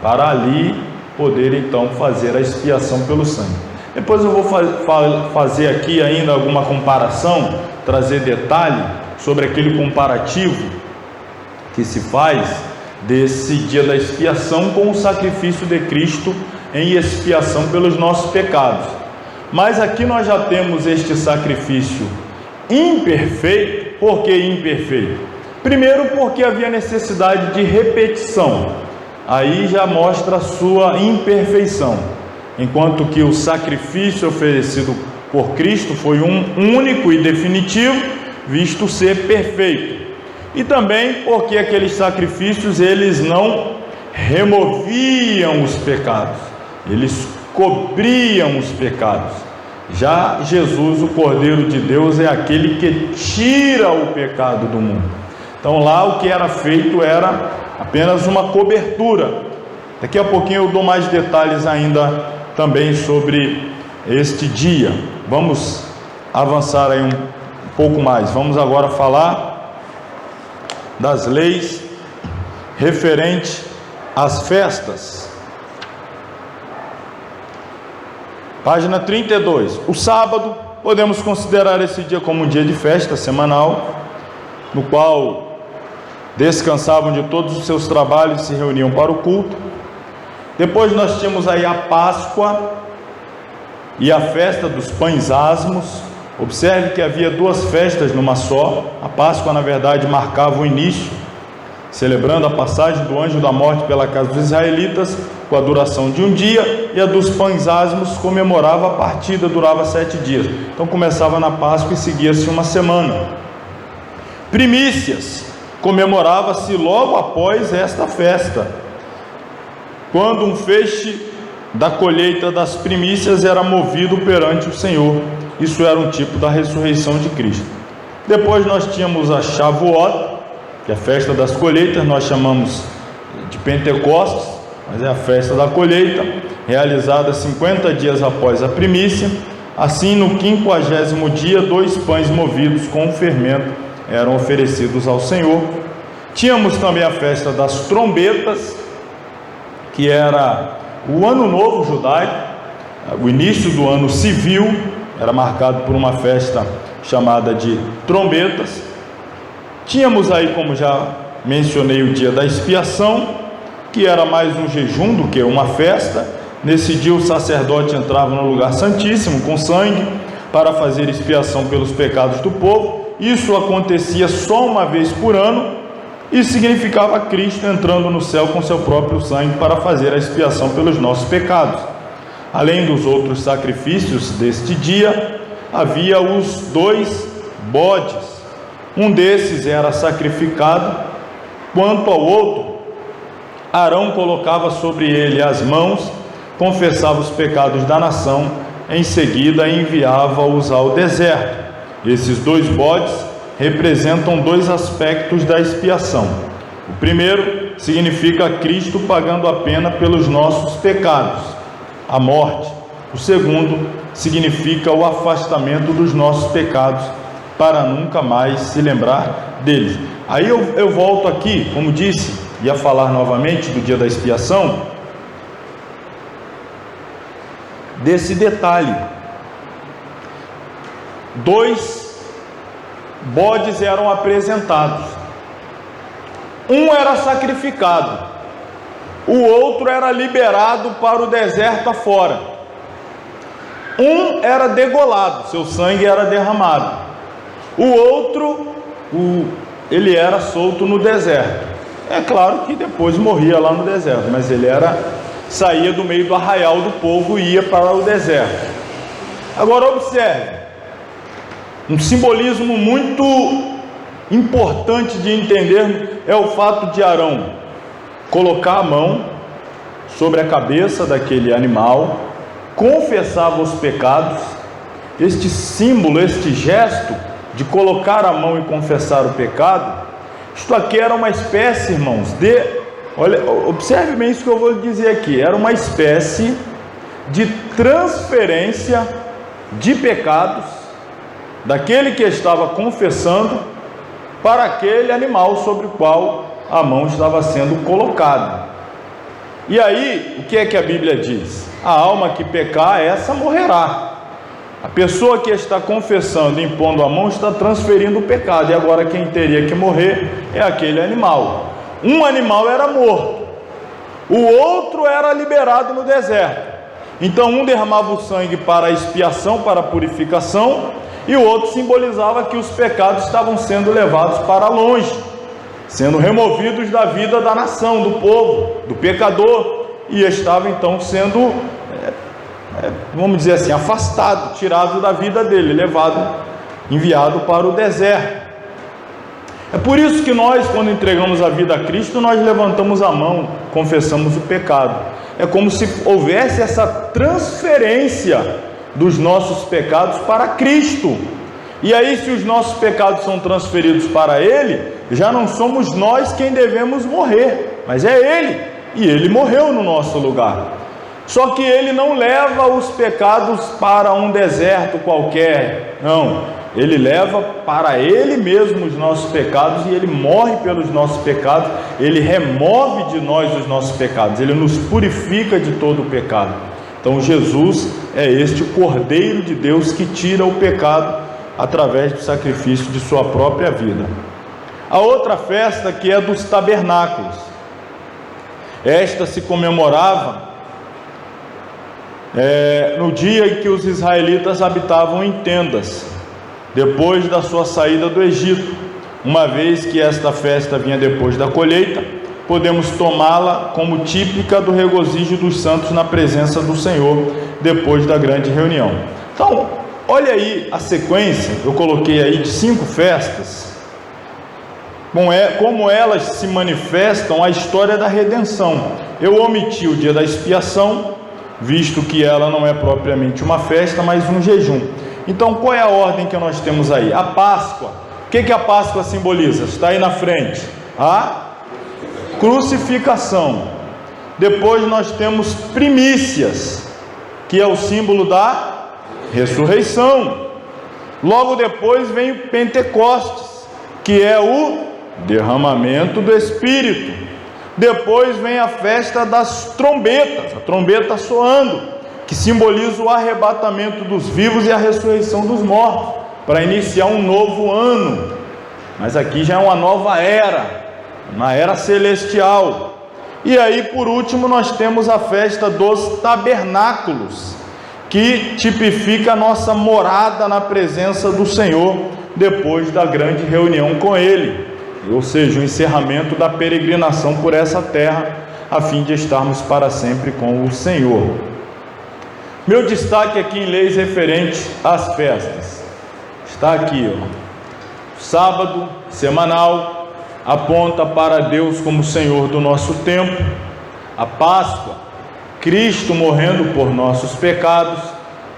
para ali poder então fazer a expiação pelo sangue. Depois eu vou fazer aqui ainda alguma comparação, trazer detalhe sobre aquele comparativo que se faz desse dia da expiação com o sacrifício de Cristo em expiação pelos nossos pecados. Mas aqui nós já temos este sacrifício imperfeito. Por que imperfeito? Primeiro, porque havia necessidade de repetição, aí já mostra a sua imperfeição, enquanto que o sacrifício oferecido por Cristo foi um único e definitivo, visto ser perfeito. E também porque aqueles sacrifícios eles não removiam os pecados, eles cobriam os pecados. Já Jesus, o Cordeiro de Deus, é aquele que tira o pecado do mundo. Então lá o que era feito era apenas uma cobertura. Daqui a pouquinho eu dou mais detalhes ainda também sobre este dia. Vamos avançar aí um pouco mais. Vamos agora falar das leis referentes às festas. Página 32. O sábado, podemos considerar esse dia como um dia de festa semanal, no qual descansavam de todos os seus trabalhos e se reuniam para o culto. Depois nós tínhamos aí a Páscoa e a festa dos pães asmos. Observe que havia duas festas numa só. A Páscoa, na verdade, marcava o início, celebrando a passagem do anjo da morte pela casa dos israelitas, com a duração de um dia, e a dos pães asmos comemorava a partida, durava 7 dias. Então começava na Páscoa e seguia-se uma semana. Primícias, comemorava-se logo após esta festa, quando um feixe da colheita das primícias era movido perante o Senhor. Isso era um tipo da ressurreição de Cristo. Depois nós tínhamos a Shavuot, que é a festa das colheitas, nós chamamos de Pentecostes, mas é a festa da colheita, realizada 50 dias após a primícia. Assim, no 50º dia, 2 pães movidos com fermento eram oferecidos ao Senhor. Tínhamos também a festa das trombetas, que era o ano novo judaico, o início do ano civil, era marcado por uma festa chamada de trombetas. Tínhamos aí, como já mencionei, o dia da expiação, que era mais um jejum do que uma festa. Nesse dia o sacerdote entrava no lugar santíssimo com sangue para fazer expiação pelos pecados do povo. Isso acontecia só uma vez por ano e significava Cristo entrando no céu com seu próprio sangue para fazer a expiação pelos nossos pecados. Além dos outros sacrifícios deste dia, havia os 2 bodes. Um desses era sacrificado. Quanto ao outro, Arão colocava sobre ele as mãos, confessava os pecados da nação, em seguida enviava-os ao deserto. Esses 2 bodes representam 2 aspectos da expiação. O primeiro significa Cristo pagando a pena pelos nossos pecados, a morte. O segundo significa o afastamento dos nossos pecados, para nunca mais se lembrar deles. Aí eu volto aqui, como disse, ia falar novamente do dia da expiação, desse detalhe. 2 bodes eram apresentados. Um era sacrificado, o outro era liberado para o deserto afora. Um era degolado, seu sangue era derramado. O outro, ele era solto no deserto. É claro que depois morria lá no deserto, mas ele era saía do meio do arraial do povo e ia para o deserto. Agora observe, um simbolismo muito importante de entender é o fato de Arão colocar a mão sobre a cabeça daquele animal, confessava os pecados. Este símbolo, este gesto de colocar a mão e confessar o pecado, isto aqui era uma espécie, irmãos, olha, observe bem isso que eu vou dizer aqui, era uma espécie de transferência de pecados daquele que estava confessando para aquele animal sobre o qual a mão estava sendo colocada. E aí, o que é que a Bíblia diz? A alma que pecar, essa morrerá. A pessoa que está confessando, impondo a mão, está transferindo o pecado, e agora quem teria que morrer é aquele animal. Um animal era morto, o outro era liberado no deserto. Então um derramava o sangue para a expiação, para a purificação, e o outro simbolizava que os pecados estavam sendo levados para longe, sendo removidos da vida da nação, do povo, do pecador, e estava então sendo, vamos dizer assim, afastado, tirado da vida dele, levado, enviado para o deserto. É por isso que nós, quando entregamos a vida a Cristo, nós levantamos a mão, confessamos o pecado. É como se houvesse essa transferência dos nossos pecados para Cristo. E aí, se os nossos pecados são transferidos para Ele, já não somos nós quem devemos morrer, mas é Ele, e Ele morreu no nosso lugar. Só que Ele não leva os pecados para um deserto qualquer, não. Ele leva para Ele mesmo os nossos pecados, e Ele morre pelos nossos pecados, Ele remove de nós os nossos pecados, Ele nos purifica de todo o pecado. Então Jesus é este Cordeiro de Deus que tira o pecado através do sacrifício de sua própria vida. A outra festa, que é dos tabernáculos, esta se comemorava no dia em que os israelitas habitavam em tendas, depois da sua saída do Egito. Uma vez que esta festa vinha depois da colheita, podemos tomá-la como típica do regozijo dos santos na presença do Senhor, depois da grande reunião. Então, olha aí a sequência, eu coloquei aí de 5 festas, como elas se manifestam a história da redenção. Eu omiti o dia da expiação, visto que ela não é propriamente uma festa, mas um jejum. Então, qual é a ordem que nós temos aí? A Páscoa. O que a Páscoa simboliza? Está aí na frente. A crucificação. Depois nós temos primícias, que é o símbolo da ressurreição. Logo depois vem o Pentecostes, que é o derramamento do Espírito. Depois vem a festa das trombetas, a trombeta soando, que simboliza o arrebatamento dos vivos e a ressurreição dos mortos, para iniciar um novo ano. Mas aqui já é uma nova era, uma era celestial. E aí, por último, nós temos a festa dos tabernáculos, que tipifica a nossa morada na presença do Senhor, depois da grande reunião com Ele, ou seja, o encerramento da peregrinação por essa terra, a fim de estarmos para sempre com o Senhor. Meu destaque aqui em leis referentes às festas, está aqui, sábado semanal, aponta para Deus como Senhor do nosso tempo. A Páscoa, Cristo morrendo por nossos pecados.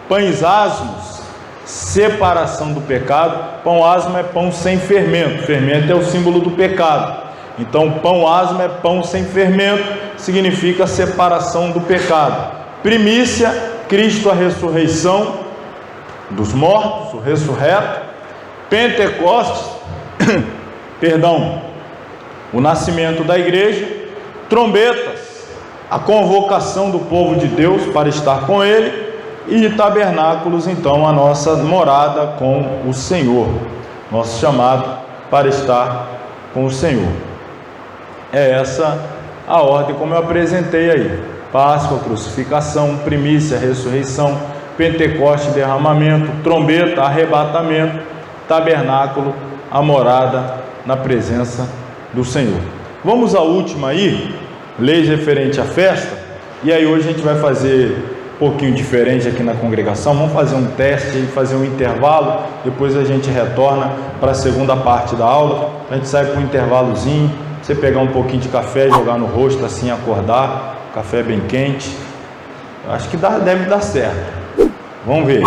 Pães asmos, separação do pecado. Pão asmo é pão sem fermento, fermento é o símbolo do pecado. Então pão asmo é pão sem fermento, significa separação do pecado. Primícia, Cristo, a ressurreição dos mortos, o ressurreto. Pentecostes, o nascimento da igreja. Trombetas, a convocação do povo de Deus para estar com Ele. E tabernáculos, então, a nossa morada com o Senhor, nosso chamado para estar com o Senhor. É essa a ordem como eu apresentei aí: Páscoa, crucificação, primícia, ressurreição, Pentecoste, derramamento, trombeta, arrebatamento, tabernáculo, a morada na presença do Senhor. Vamos à última aí, leis referente à festa. E aí hoje a gente vai fazer um pouquinho diferente aqui na congregação. Vamos fazer um teste e fazer um intervalo. Depois a gente retorna para a segunda parte da aula. A gente sai para um intervalozinho. Você pegar um pouquinho de café, jogar no rosto assim, acordar. Café bem quente. Acho que deve dar certo. Vamos ver.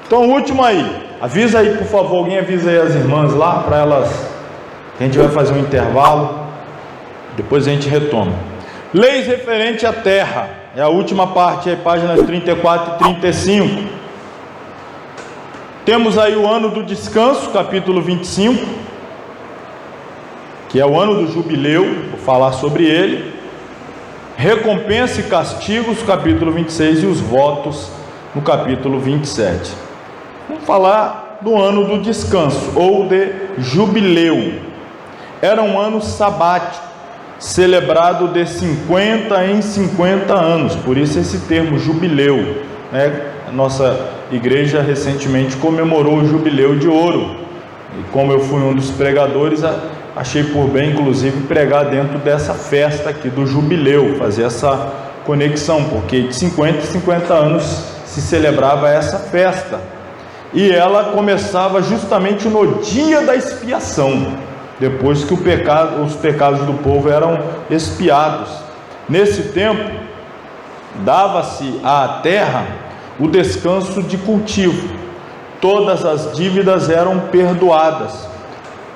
Então, o último aí. Avisa aí, por favor. Alguém avisa aí as irmãs lá para elas. A gente vai fazer um intervalo. Depois a gente retoma. Leis referente à terra. É a última parte, aí, páginas 34 e 35. Temos aí o ano do descanso, capítulo 25, que é o ano do jubileu, vou falar sobre ele. Recompensa e castigos, capítulo 26, e os votos, no capítulo 27. Vamos falar do ano do descanso, ou de jubileu. Era um ano sabático, celebrado de 50 em 50 anos, por isso esse termo jubileu, né? A nossa igreja recentemente comemorou o jubileu de ouro, e como eu fui um dos pregadores, achei por bem inclusive pregar dentro dessa festa aqui do jubileu, fazer essa conexão, porque de 50 em 50 anos se celebrava essa festa, e ela começava justamente no dia da expiação, depois que os pecados do povo eram expiados. Nesse tempo, dava-se à terra o descanso de cultivo, todas as dívidas eram perdoadas,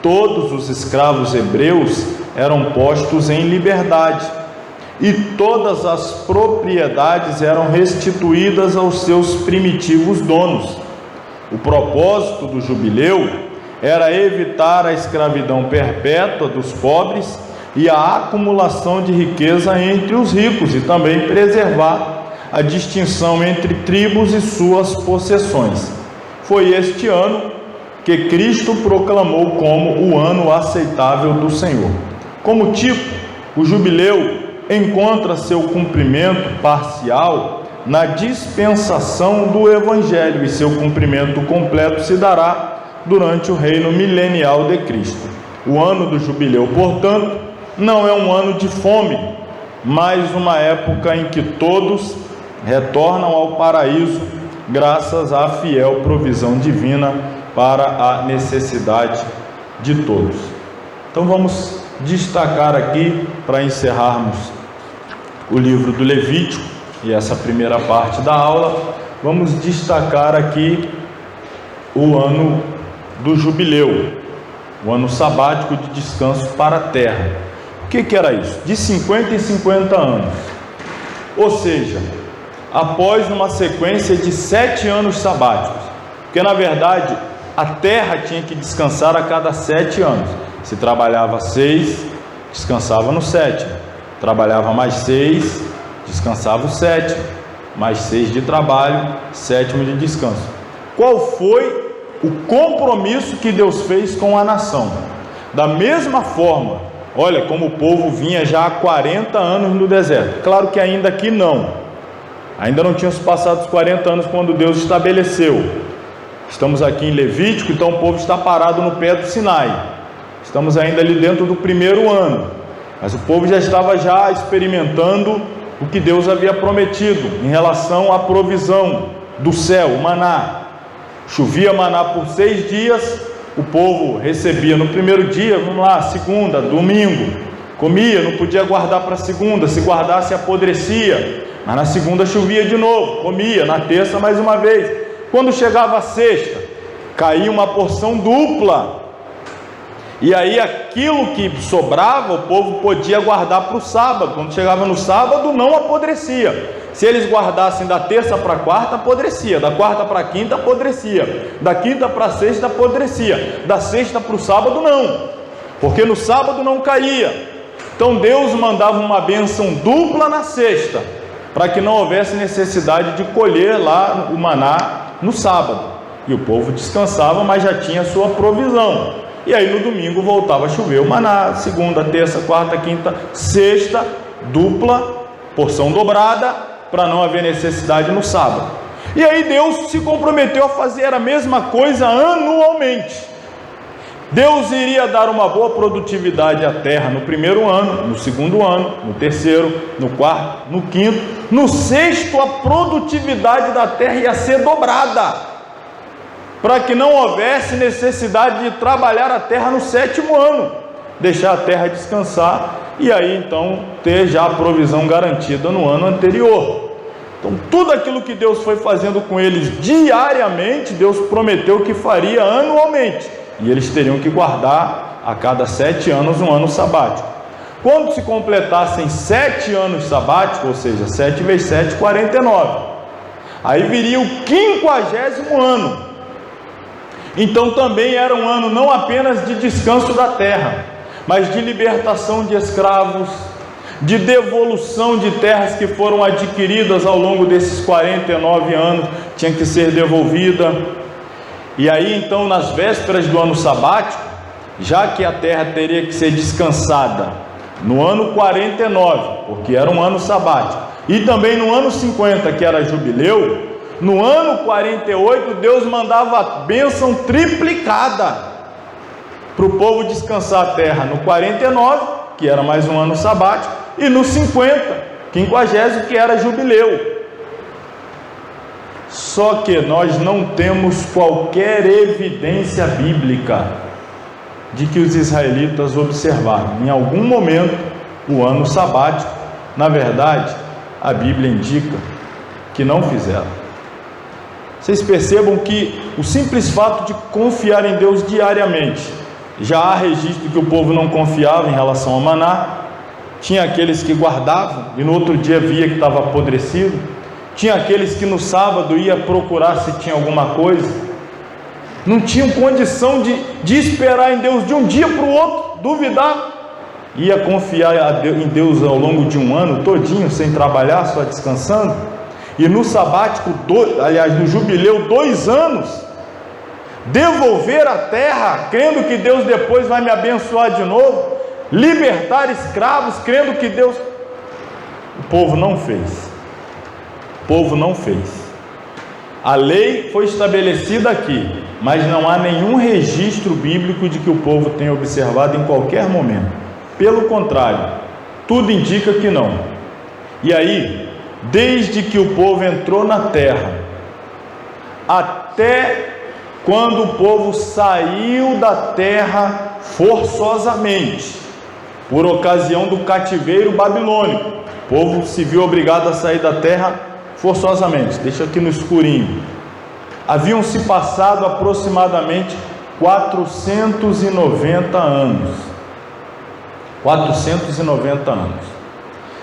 todos os escravos hebreus eram postos em liberdade, e todas as propriedades eram restituídas aos seus primitivos donos. O propósito do jubileu era evitar a escravidão perpétua dos pobres e a acumulação de riqueza entre os ricos, e também preservar a distinção entre tribos e suas possessões. Foi este ano que Cristo proclamou como o ano aceitável do Senhor. Como tipo, o jubileu encontra seu cumprimento parcial na dispensação do Evangelho, e seu cumprimento completo se dará durante o reino milenial de Cristo. O ano do jubileu, portanto, não é um ano de fome, mas uma época em que todos retornam ao paraíso, graças à fiel provisão divina para a necessidade de todos. Então vamos destacar aqui, para encerrarmos o livro do Levítico, e essa primeira parte da aula, vamos destacar aqui o ano do jubileu, o ano sabático de descanso para a terra. O que era isso? De 50 em 50 anos, ou seja, após uma sequência de 7 anos sabáticos, porque na verdade a terra tinha que descansar a cada 7 anos. Se trabalhava 6, descansava no 7º, trabalhava mais 6, descansava o 7º, mais 6 de trabalho, 7º de descanso. Qual foi o compromisso que Deus fez com a nação? Da mesma forma, olha como o povo vinha já há 40 anos no deserto. Claro que ainda aqui ainda não tinham se passado os 40 anos quando Deus estabeleceu. Estamos aqui em Levítico, então o povo está parado no pé do Sinai. Estamos ainda ali dentro do primeiro ano, mas o povo já estava experimentando o que Deus havia prometido em relação à provisão do céu, o maná. Chovia maná por 6 dias, o povo recebia no primeiro dia, segunda, domingo, comia, não podia guardar para segunda, se guardasse apodrecia, mas na segunda chovia de novo, comia, na terça mais uma vez. Quando chegava a sexta, caía uma porção dupla, e aí aquilo que sobrava, o povo podia guardar para o sábado. Quando chegava no sábado, não apodrecia. Se eles guardassem da terça para a quarta, apodrecia. Da quarta para a quinta, apodrecia. Da quinta para a sexta, apodrecia. Da sexta para o sábado, não, porque no sábado não caía. Então Deus mandava uma bênção dupla na sexta, para que não houvesse necessidade de colher lá o maná no sábado. E o povo descansava, mas já tinha sua provisão. E aí no domingo voltava a chover o maná, segunda, terça, quarta, quinta, sexta, dupla, porção dobrada, para não haver necessidade no sábado. E aí Deus se comprometeu a fazer a mesma coisa anualmente. Deus iria dar uma boa produtividade à terra no primeiro ano, no segundo ano, no terceiro, no quarto, no quinto. No sexto, a produtividade da terra ia ser dobrada, para que não houvesse necessidade de trabalhar a terra no sétimo ano, deixar a terra descansar e aí então ter já a provisão garantida no ano anterior. Então tudo aquilo que Deus foi fazendo com eles diariamente, Deus prometeu que faria anualmente, e eles teriam que guardar a cada 7 anos um ano sabático. Quando se completassem 7 anos sabáticos, ou seja, 7 vezes 7, 49, aí viria o 50º ano. Então também era um ano não apenas de descanso da terra, mas de libertação de escravos, de devolução de terras que foram adquiridas ao longo desses 49 anos, tinha que ser devolvida. E aí então, nas vésperas do ano sabático, já que a terra teria que ser descansada no ano 49, porque era um ano sabático, e também no ano 50, que era jubileu, no ano 48 Deus mandava a bênção triplicada para o povo descansar a terra no 49, que era mais um ano sabático, e no 50, 50º, que era jubileu. Só que nós não temos qualquer evidência bíblica de que os israelitas observaram em algum momento o ano sabático. Na verdade, a Bíblia indica que não fizeram. Vocês percebam que o simples fato de confiar em Deus diariamente, já há registro que o povo não confiava em relação ao maná. Tinha aqueles que guardavam e no outro dia via que estava apodrecido. Tinha aqueles que no sábado ia procurar se tinha alguma coisa. Não tinham condição de esperar em Deus de um dia para o outro, duvidar. Ia confiar em Deus ao longo de um ano todinho, sem trabalhar, só descansando. E no sabático, no jubileu, 2 anos, devolver a terra, crendo que Deus depois vai me abençoar de novo, libertar escravos, crendo que Deus... O povo não fez. O povo não fez. A lei foi estabelecida aqui, mas não há nenhum registro bíblico de que o povo tenha observado em qualquer momento. Pelo contrário, tudo indica que não. E aí, desde que o povo entrou na terra, até quando o povo saiu da terra forçosamente, por ocasião do cativeiro babilônico, o povo se viu obrigado a sair da terra forçosamente. Deixa aqui no escurinho. Haviam se passado aproximadamente 490 anos. 490 anos.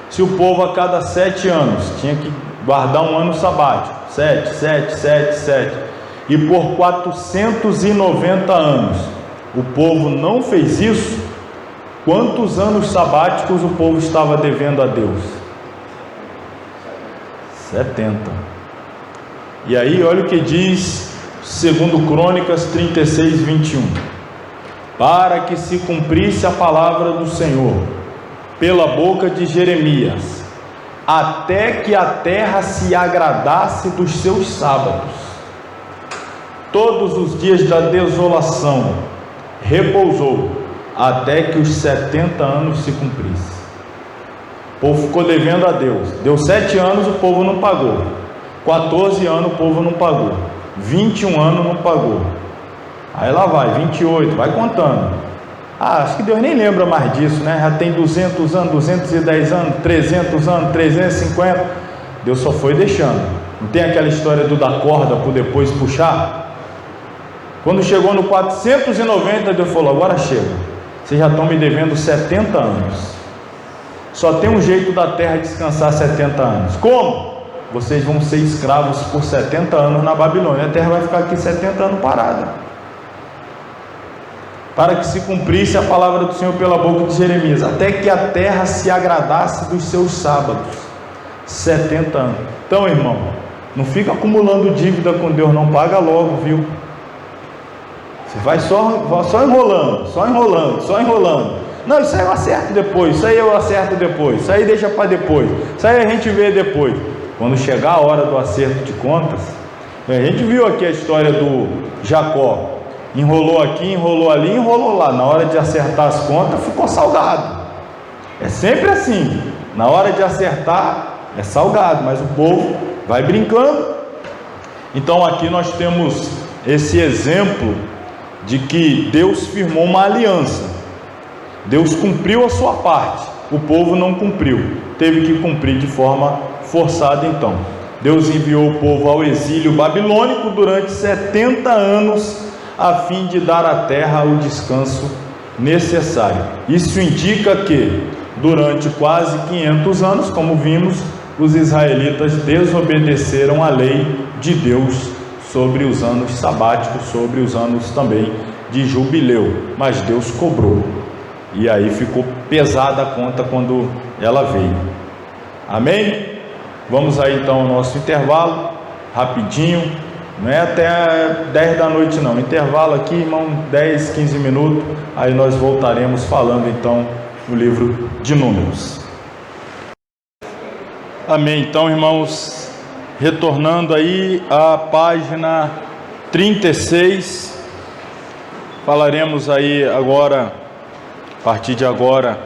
Se o povo a cada 7 anos tinha que guardar um ano sabático, 7, 7, 7, 7, e por 490 anos o povo não fez isso, quantos anos sabáticos o povo estava devendo a Deus? 70. E aí olha o que diz 2 Crônicas 36, 21. Para que se cumprisse a palavra do Senhor pela boca de Jeremias, até que a terra se agradasse dos seus sábados, todos os dias da desolação repousou, até que os 70 anos se cumprissem. O povo ficou devendo a Deus. Deu 7 anos, o povo não pagou. 14 anos, o povo não pagou. 21 anos, não pagou. Aí lá vai, 28, vai contando. Acho que Deus nem lembra mais disso, né? Já tem 200 anos, 210 anos, 300 anos, 350. Deus só foi deixando. Não tem aquela história do dar corda para depois puxar? Quando chegou no 490, Deus falou: agora chega. Vocês já estão me devendo 70 anos. Só tem um jeito da terra descansar 70 anos. Como? Vocês vão ser escravos por 70 anos na Babilônia. A terra vai ficar aqui 70 anos parada. Para que se cumprisse a palavra do Senhor pela boca de Jeremias, até que a terra se agradasse dos seus sábados. 70 anos. Então, irmão, não fica acumulando dívida com Deus, não. Paga logo, viu? Você vai só enrolando, só enrolando, só enrolando. Não, isso aí eu acerto depois, isso aí eu acerto depois, isso aí deixa para depois, isso aí a gente vê depois. Quando chegar a hora do acerto de contas, a gente viu aqui a história do Jacó. enrolou aqui, enrolou ali, enrolou lá. Na hora de acertar as contas, ficou salgado. É sempre assim, na hora de acertar é salgado, mas o povo vai brincando. Então aqui nós temos esse exemplo de que Deus firmou uma aliança. Deus cumpriu a sua parte, o povo não cumpriu, teve que cumprir de forma forçada. Então Deus enviou o povo ao exílio babilônico durante 70 anos, a fim de dar à terra o descanso necessário. Isso indica que durante quase 500 anos, como vimos, os israelitas desobedeceram a lei de Deus sobre os anos sabáticos, sobre os anos também de jubileu, mas Deus cobrou, e aí ficou pesada a conta quando ela veio. Amém? Vamos aí então ao nosso intervalo, rapidinho, não é até 10 da noite não, intervalo aqui, irmão, 10, 15 minutos, aí nós voltaremos falando então o livro de Números. Amém. Então, irmãos, retornando aí à página 36, falaremos aí agora, a partir de agora,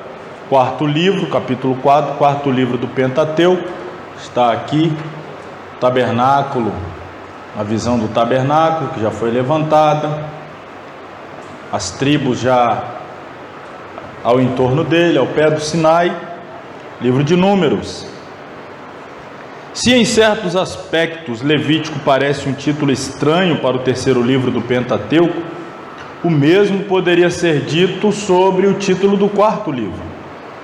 quarto livro, capítulo 4, quarto livro do Pentateuco. Está aqui, tabernáculo, a visão do tabernáculo que já foi levantada, as tribos já ao entorno dele, ao pé do Sinai. Livro de Números. Se em certos aspectos Levítico parece um título estranho para o terceiro livro do Pentateuco, o mesmo poderia ser dito sobre o título do quarto livro.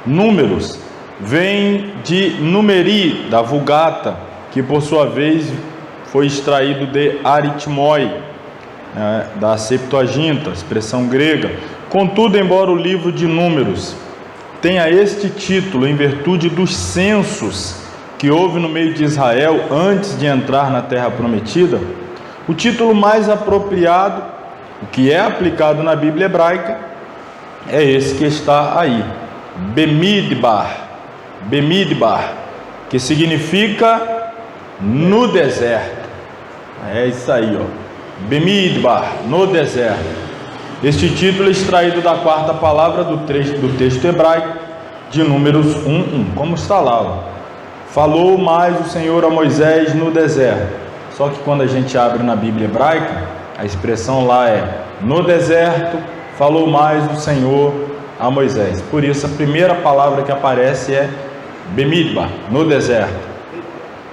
Números vem de numeri, da Vulgata, que por sua vez foi extraído de aritmoi, da Septuaginta, expressão grega. Contudo, embora o livro de Números tenha este título em virtude dos censos que houve no meio de Israel antes de entrar na terra prometida, o título mais apropriado, o que é aplicado na Bíblia hebraica, é esse que está aí, Bemidbar, que significa no deserto. É isso aí, ó, Bemidbar, no deserto. Este título é extraído da quarta palavra do texto hebraico de Números 1:1, como está lá, ó. Falou mais o Senhor a Moisés no deserto. Só que quando a gente abre na Bíblia hebraica, a expressão lá é no deserto, falou mais o Senhor a Moisés. Por isso a primeira palavra que aparece é Bemidbar, no deserto.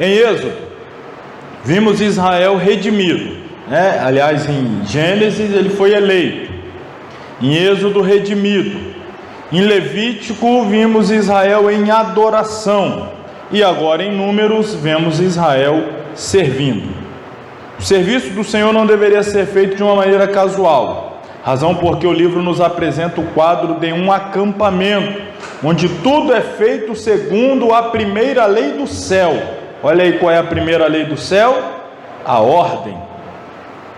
Em Êxodo, vimos Israel redimido, né? Aliás, em Gênesis ele foi eleito, em Êxodo redimido, em Levítico vimos Israel em adoração, e agora em Números vemos Israel servindo. O serviço do Senhor não deveria ser feito de uma maneira casual, razão porque o livro nos apresenta o quadro de um acampamento, onde tudo é feito segundo a primeira lei do céu. Olha aí qual é a primeira lei do céu: a ordem.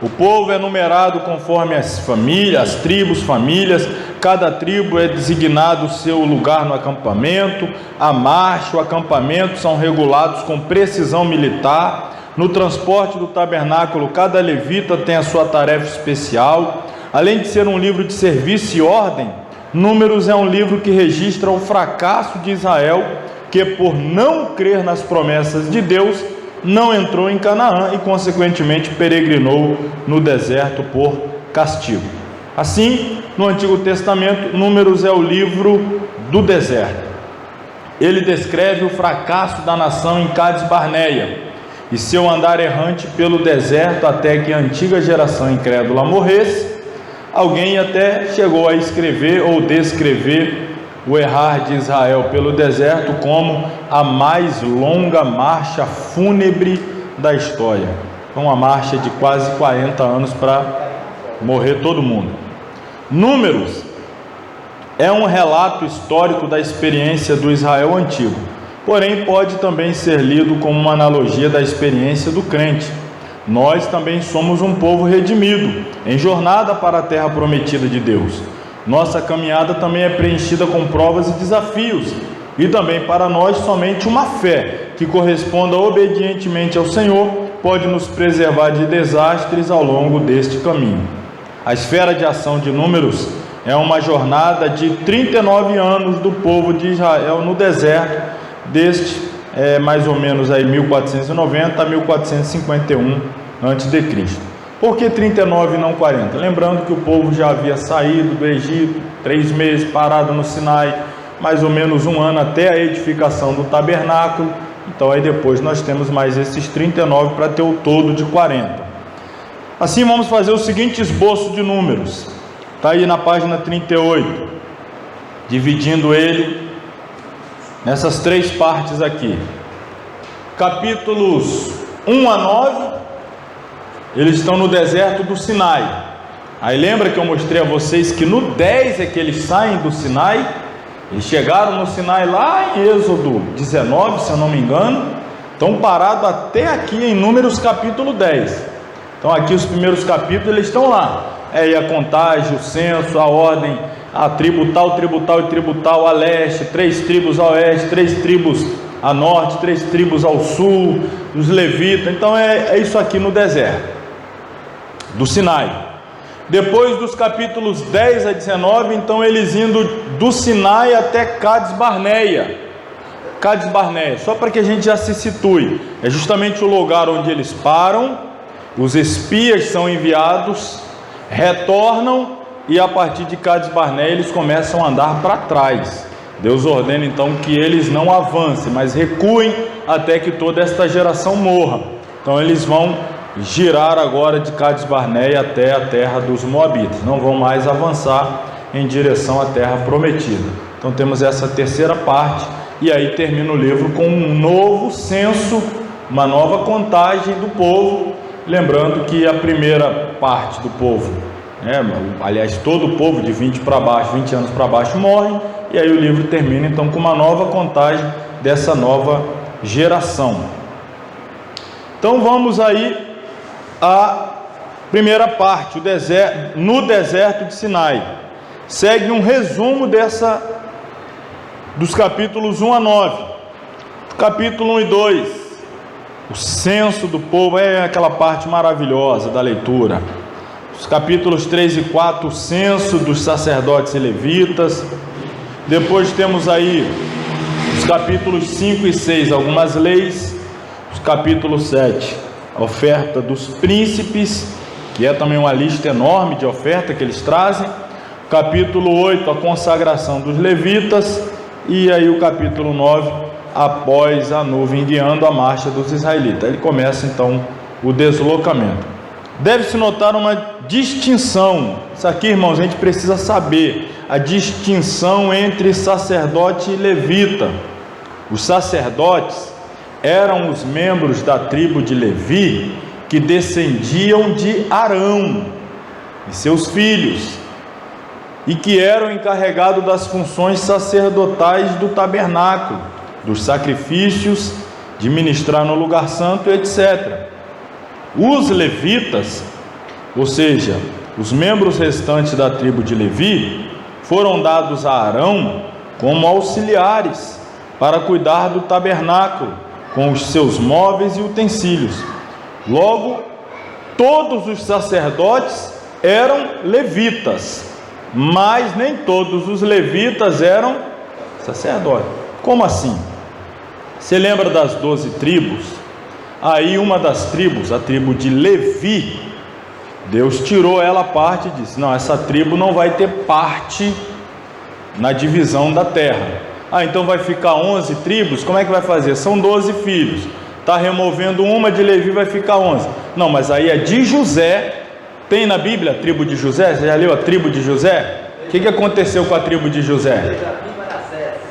O povo é numerado conforme as famílias, as tribos, famílias. Cada tribo é designado o seu lugar no acampamento. A marcha, o acampamento são regulados com precisão militar. No transporte do tabernáculo, cada levita tem a sua tarefa especial. Além de ser um livro de serviço e ordem, Números é um livro que registra o fracasso de Israel, que por não crer nas promessas de Deus, não entrou em Canaã e consequentemente peregrinou no deserto por castigo. Assim, no Antigo Testamento, Números é o livro do deserto. Ele descreve o fracasso da nação em Cádiz Barneia e seu andar errante pelo deserto até que a antiga geração incrédula morresse. Alguém até chegou a escrever ou descrever o errar de Israel pelo deserto como a mais longa marcha fúnebre da história. Foi uma marcha de quase 40 anos para morrer todo mundo. Números é um relato histórico da experiência do Israel antigo, porém pode também ser lido como uma analogia da experiência do crente. Nós também somos um povo redimido, em jornada para a terra prometida de Deus. Nossa caminhada também é preenchida com provas e desafios, e também para nós somente uma fé que corresponda obedientemente ao Senhor pode nos preservar de desastres ao longo deste caminho. A esfera de ação de Números é uma jornada de 39 anos do povo de Israel no deserto, desde mais ou menos aí 1490 a 1451 a.C. Por que 39 e não 40? Lembrando que o povo já havia saído do Egito, 3 meses parado no Sinai, mais ou menos 1 ano até a edificação do tabernáculo. Então aí depois nós temos mais esses 39 para ter o todo de 40. Assim vamos fazer o seguinte esboço de Números. Está aí na página 38, dividindo ele nessas 3 partes aqui. Capítulos 1 a 9, eles estão no deserto do Sinai. Aí lembra que eu mostrei a vocês que no 10 é que eles saem do Sinai? Eles chegaram no Sinai lá em Êxodo 19, se eu não me engano. Estão parados até aqui em Números capítulo 10. Então aqui os primeiros capítulos eles estão lá. E a contagem, o censo, a ordem, a tribo tal e tribo tal a leste, 3 tribos a oeste, 3 tribos a norte, 3 tribos ao sul, os levitas. Então é isso aqui no deserto do Sinai. Depois dos capítulos 10 a 19, então eles indo do Sinai até Cades Barneia. Cades Barneia, só para que a gente já se situe, é justamente o lugar onde eles param, os espias são enviados, retornam, e a partir de Cades Barneia eles começam a andar para trás. Deus ordena então que eles não avancem, mas recuem até que toda esta geração morra. Então eles vão girar agora de Cades Barneia até a terra dos Moabitas, não vão mais avançar em direção à terra prometida. Então temos essa terceira parte, e aí termina o livro com um novo censo, uma nova contagem do povo, lembrando que a primeira parte do povo, aliás todo o povo de 20 anos para baixo morre, e aí o livro termina então com uma nova contagem dessa nova geração. Então vamos aí a primeira parte, no deserto de Sinai. Segue um resumo dos capítulos 1 a 9. Capítulo 1 e 2, o censo do povo, é aquela parte maravilhosa da leitura. Os capítulos 3 e 4, o censo dos sacerdotes e levitas. Depois temos aí os capítulos 5 e 6, algumas leis. Os capítulos 7, a oferta dos príncipes, que é também uma lista enorme de oferta que eles trazem. Capítulo 8, a consagração dos levitas. E aí o capítulo 9, após a nuvem guiando a marcha dos israelitas. Ele começa então o deslocamento. Deve-se notar uma distinção. Isso aqui, irmãos, a gente precisa saber a distinção entre sacerdote e levita. Os sacerdotes eram os membros da tribo de Levi que descendiam de Arão e seus filhos, e que eram encarregados das funções sacerdotais do tabernáculo, dos sacrifícios, de ministrar no lugar santo, etc. Os levitas, ou seja, os membros restantes da tribo de Levi, foram dados a Arão como auxiliares para cuidar do tabernáculo, com os seus móveis e utensílios. Logo, todos os sacerdotes eram levitas, mas nem todos os levitas eram sacerdotes. Como assim? Você lembra das 12 tribos? Aí uma das tribos, a tribo de Levi, Deus tirou ela parte e disse: não, essa tribo não vai ter parte na divisão da terra. Então vai ficar 11 tribos, como é que vai fazer? São 12 filhos, está removendo uma de Levi, vai ficar 11. Não, mas aí é de José. Tem na Bíblia a tribo de José? Você já leu a tribo de José? O que aconteceu com a tribo de José?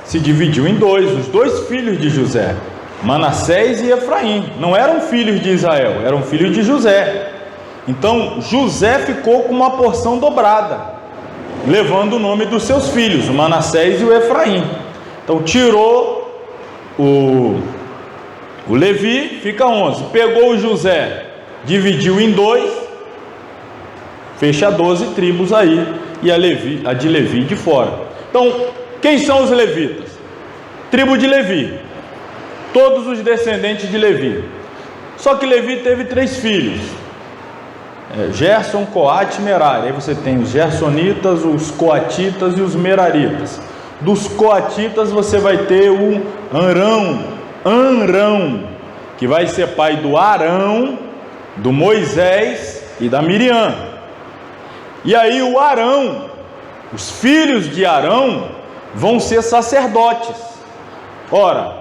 Se dividiu em 2, os 2 filhos de José, Manassés e Efraim. Não eram filhos de Israel, eram filhos de José. Então José ficou com uma porção dobrada, levando o nome dos seus filhos, o Manassés e o Efraim. Então tirou o Levi, fica 11. Pegou o José, dividiu em 2, fecha 12 tribos aí, e a de Levi de fora. Então, quem são os levitas? Tribo de Levi, todos os descendentes de Levi. Só que Levi teve 3 filhos. Gerson, Coate e Merari. Aí você tem os gersonitas, os coatitas e os meraritas. Dos coatitas você vai ter o Anrão, que vai ser pai do Arão, do Moisés e da Miriam. E aí o Arão, os filhos de Arão vão ser sacerdotes. Ora,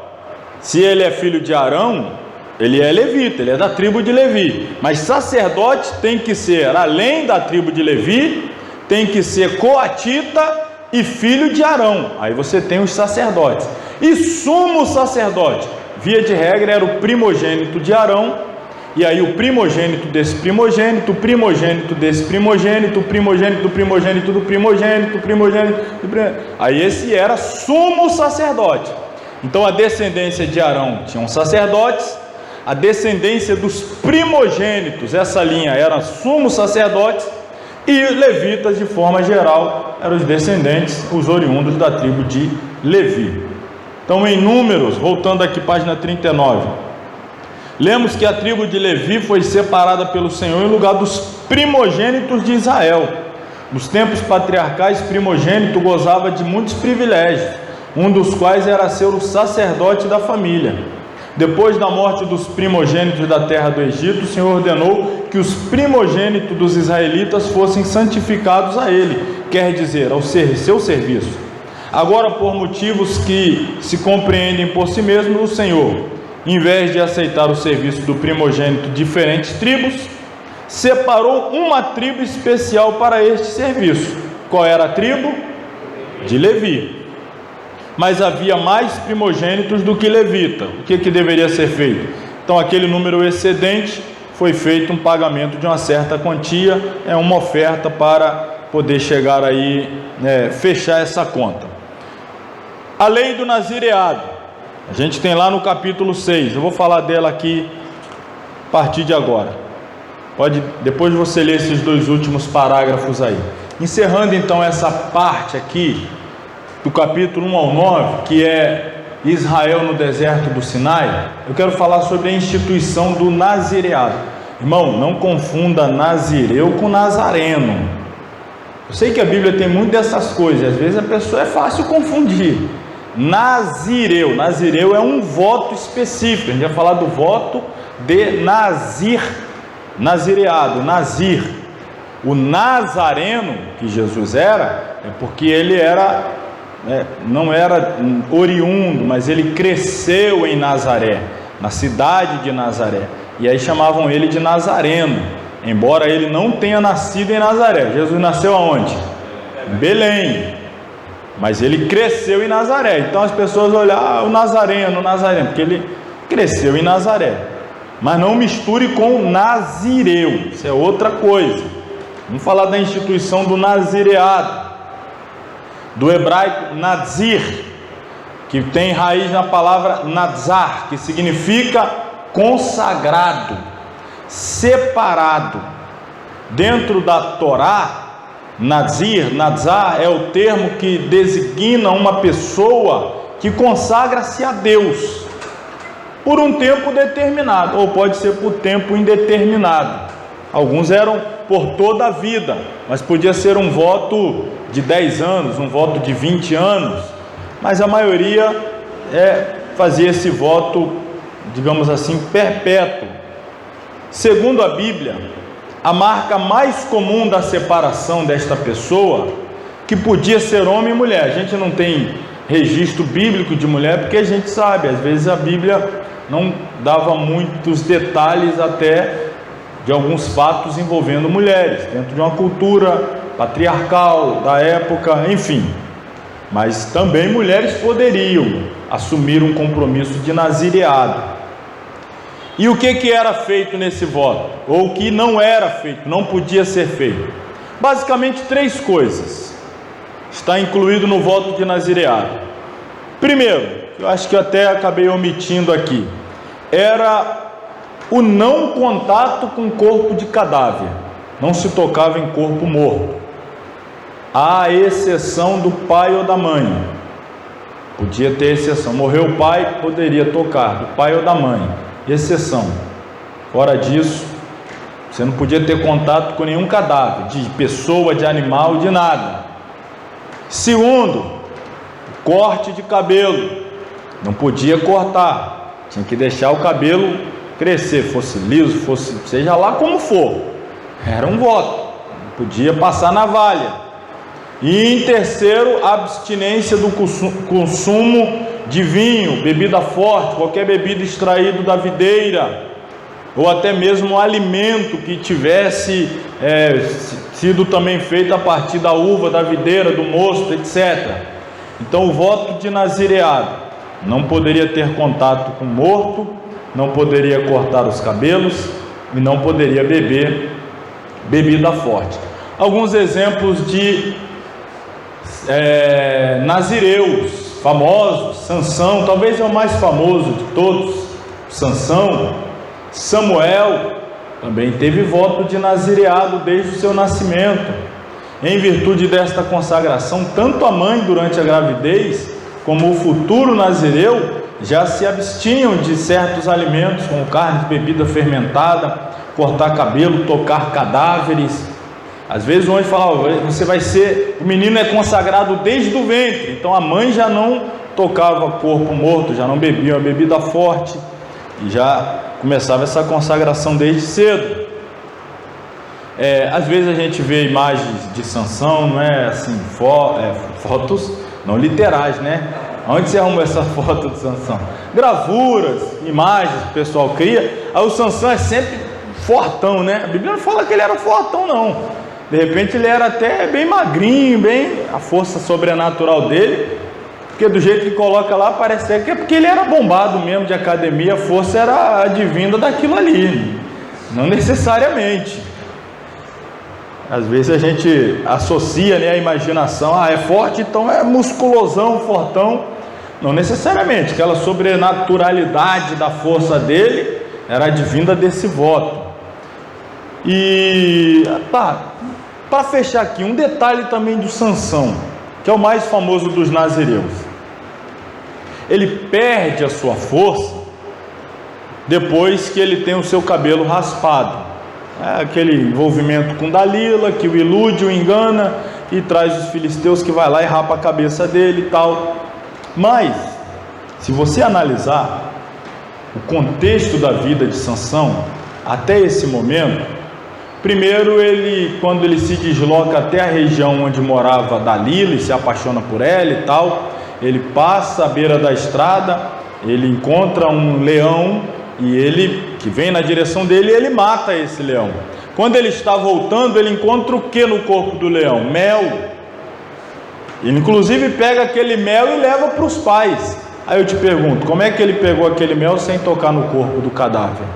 se ele é filho de Arão, ele é levita, ele é da tribo de Levi. Mas sacerdote tem que ser, além da tribo de Levi, tem que ser coatita e filho de Arão. Aí você tem os sacerdotes. E sumo sacerdote, via de regra, era o primogênito de Arão. E aí o primogênito desse primogênito, o primogênito desse primogênito, o primogênito do primogênito do primogênito, o primogênito do primogênito. Aí esse era sumo sacerdote. Então a descendência de Arão tinham sacerdotes, a descendência dos primogênitos, essa linha era sumos sacerdotes, e levitas de forma geral eram os descendentes, os oriundos da tribo de Levi. Então em Números, voltando aqui página 39, lemos que a tribo de Levi foi separada pelo Senhor em lugar dos primogênitos de Israel. Nos tempos patriarcais, primogênito gozava de muitos privilégios, um dos quais era ser o sacerdote da família. Depois da morte dos primogênitos da terra do Egito, o Senhor ordenou que os primogênitos dos israelitas fossem santificados a ele, quer dizer, ao seu serviço. Agora, por motivos que se compreendem por si mesmo, o Senhor, em vez de aceitar o serviço do primogênito de diferentes tribos, separou uma tribo especial para este serviço. Qual era a tribo? De Levi. Mas havia mais primogênitos do que levita. O que deveria ser feito? Então aquele número excedente foi feito um pagamento de uma certa quantia, uma oferta para poder chegar aí, fechar essa conta. A lei do nazireado, a gente tem lá no capítulo 6, eu vou falar dela aqui a partir de agora. Depois você ler esses dois últimos parágrafos aí. Encerrando então essa parte aqui, do capítulo 1 ao 9, que é Israel no deserto do Sinai, eu quero falar sobre a instituição do nazireado. Irmão, não confunda nazireu com nazareno. Eu sei que a Bíblia tem muito dessas coisas, às vezes a pessoa é fácil confundir. Nazireu é um voto específico. A gente vai falar do voto de nazireado, nazir. O nazareno que Jesus era, é porque ele não era oriundo, mas ele cresceu em Nazaré, na cidade de Nazaré, e aí chamavam ele de Nazareno, embora ele não tenha nascido em Nazaré. Jesus nasceu aonde? Em Belém, mas ele cresceu em Nazaré. Então as pessoas olham, o Nazareno, porque ele cresceu em Nazaré. Mas não misture com nazireu, isso é outra coisa. Vamos falar da instituição do nazireado, do hebraico nazir, que tem raiz na palavra nazar, que significa consagrado, separado. Dentro da Torá, nazar é o termo que designa uma pessoa que consagra-se a Deus por um tempo determinado, ou pode ser por tempo indeterminado. Alguns eram por toda a vida, mas podia ser um voto de 10 anos, um voto de 20 anos, mas a maioria fazia esse voto, digamos assim, perpétuo. Segundo a Bíblia, a marca mais comum da separação desta pessoa, que podia ser homem e mulher, a gente não tem registro bíblico de mulher, porque a gente sabe, às vezes a Bíblia não dava muitos detalhes até de alguns fatos envolvendo mulheres, dentro de uma cultura patriarcal da época, enfim. Mas também mulheres poderiam assumir um compromisso de nazireado. E o que era feito nesse voto? Ou o que não era feito, não podia ser feito? Basicamente 3 coisas está incluído no voto de nazireado. Primeiro, eu acho que eu até acabei omitindo aqui, era o não contato com corpo de cadáver. Não se tocava em corpo morto, à exceção do pai ou da mãe. Podia ter exceção, morreu o pai, poderia tocar, do pai ou da mãe, exceção. Fora disso, Você não podia ter contato com nenhum cadáver, de pessoa, de animal, de nada. Segundo, corte de cabelo. Não podia cortar, tinha que deixar o cabelo crescer, fosse liso, fosse, seja lá como for. Era um voto, não podia passar navalha. E em terceiro, abstinência do consumo de vinho, bebida forte, qualquer bebida extraída da videira, ou até mesmo um alimento que tivesse sido também feito a partir da uva, da videira, do mosto, etc. Então o voto de nazireado: não poderia ter contato com morto, não poderia cortar os cabelos e não poderia beber bebida forte. Alguns exemplos de nazireus famosos: Sansão, talvez é o mais famoso de todos. Sansão. Samuel também teve voto de nazireado desde o seu nascimento. Em virtude desta consagração, tanto a mãe durante a gravidez como o futuro nazireu já se abstinham de certos alimentos, como carne, bebida fermentada, cortar cabelo, tocar cadáveres. Às vezes o anjo fala: você vai ser, o menino é consagrado desde o ventre. Então a mãe já não tocava corpo morto, já não bebia uma bebida forte, e já começava essa consagração desde cedo. Às vezes a gente vê imagens de Sansão, não é assim, fotos não literais, né? Onde você arrumou essa foto de Sansão? Gravuras, imagens que o pessoal cria. Aí o Sansão é sempre fortão, né? A Bíblia não fala que ele era fortão, não. De repente ele era até bem magrinho, bem a força sobrenatural dele, porque do jeito que coloca lá parece que é porque ele era bombado mesmo de academia, a força era advinda daquilo ali, não necessariamente. Às vezes a gente associa, né, a imaginação: é forte, então é musculosão, fortão. Não necessariamente, aquela sobrenaturalidade da força dele era advinda desse voto. E para fechar aqui, um detalhe também do Sansão, que é o mais famoso dos nazireus. Ele perde a sua força depois que ele tem o seu cabelo raspado. Aquele envolvimento com Dalila, que o ilude, o engana e traz os filisteus, que vai lá e rapa a cabeça dele e tal. Mas, se você analisar o contexto da vida de Sansão até esse momento, primeiro, quando ele se desloca até a região onde morava Dalila e se apaixona por ela e tal, ele passa à beira da estrada, ele encontra um leão e ele, que vem na direção dele, ele mata esse leão. Quando ele está voltando, ele encontra o que no corpo do leão? Mel. Ele inclusive pega aquele mel e leva para os pais. Aí eu te pergunto, como é que ele pegou aquele mel sem tocar no corpo do cadáver?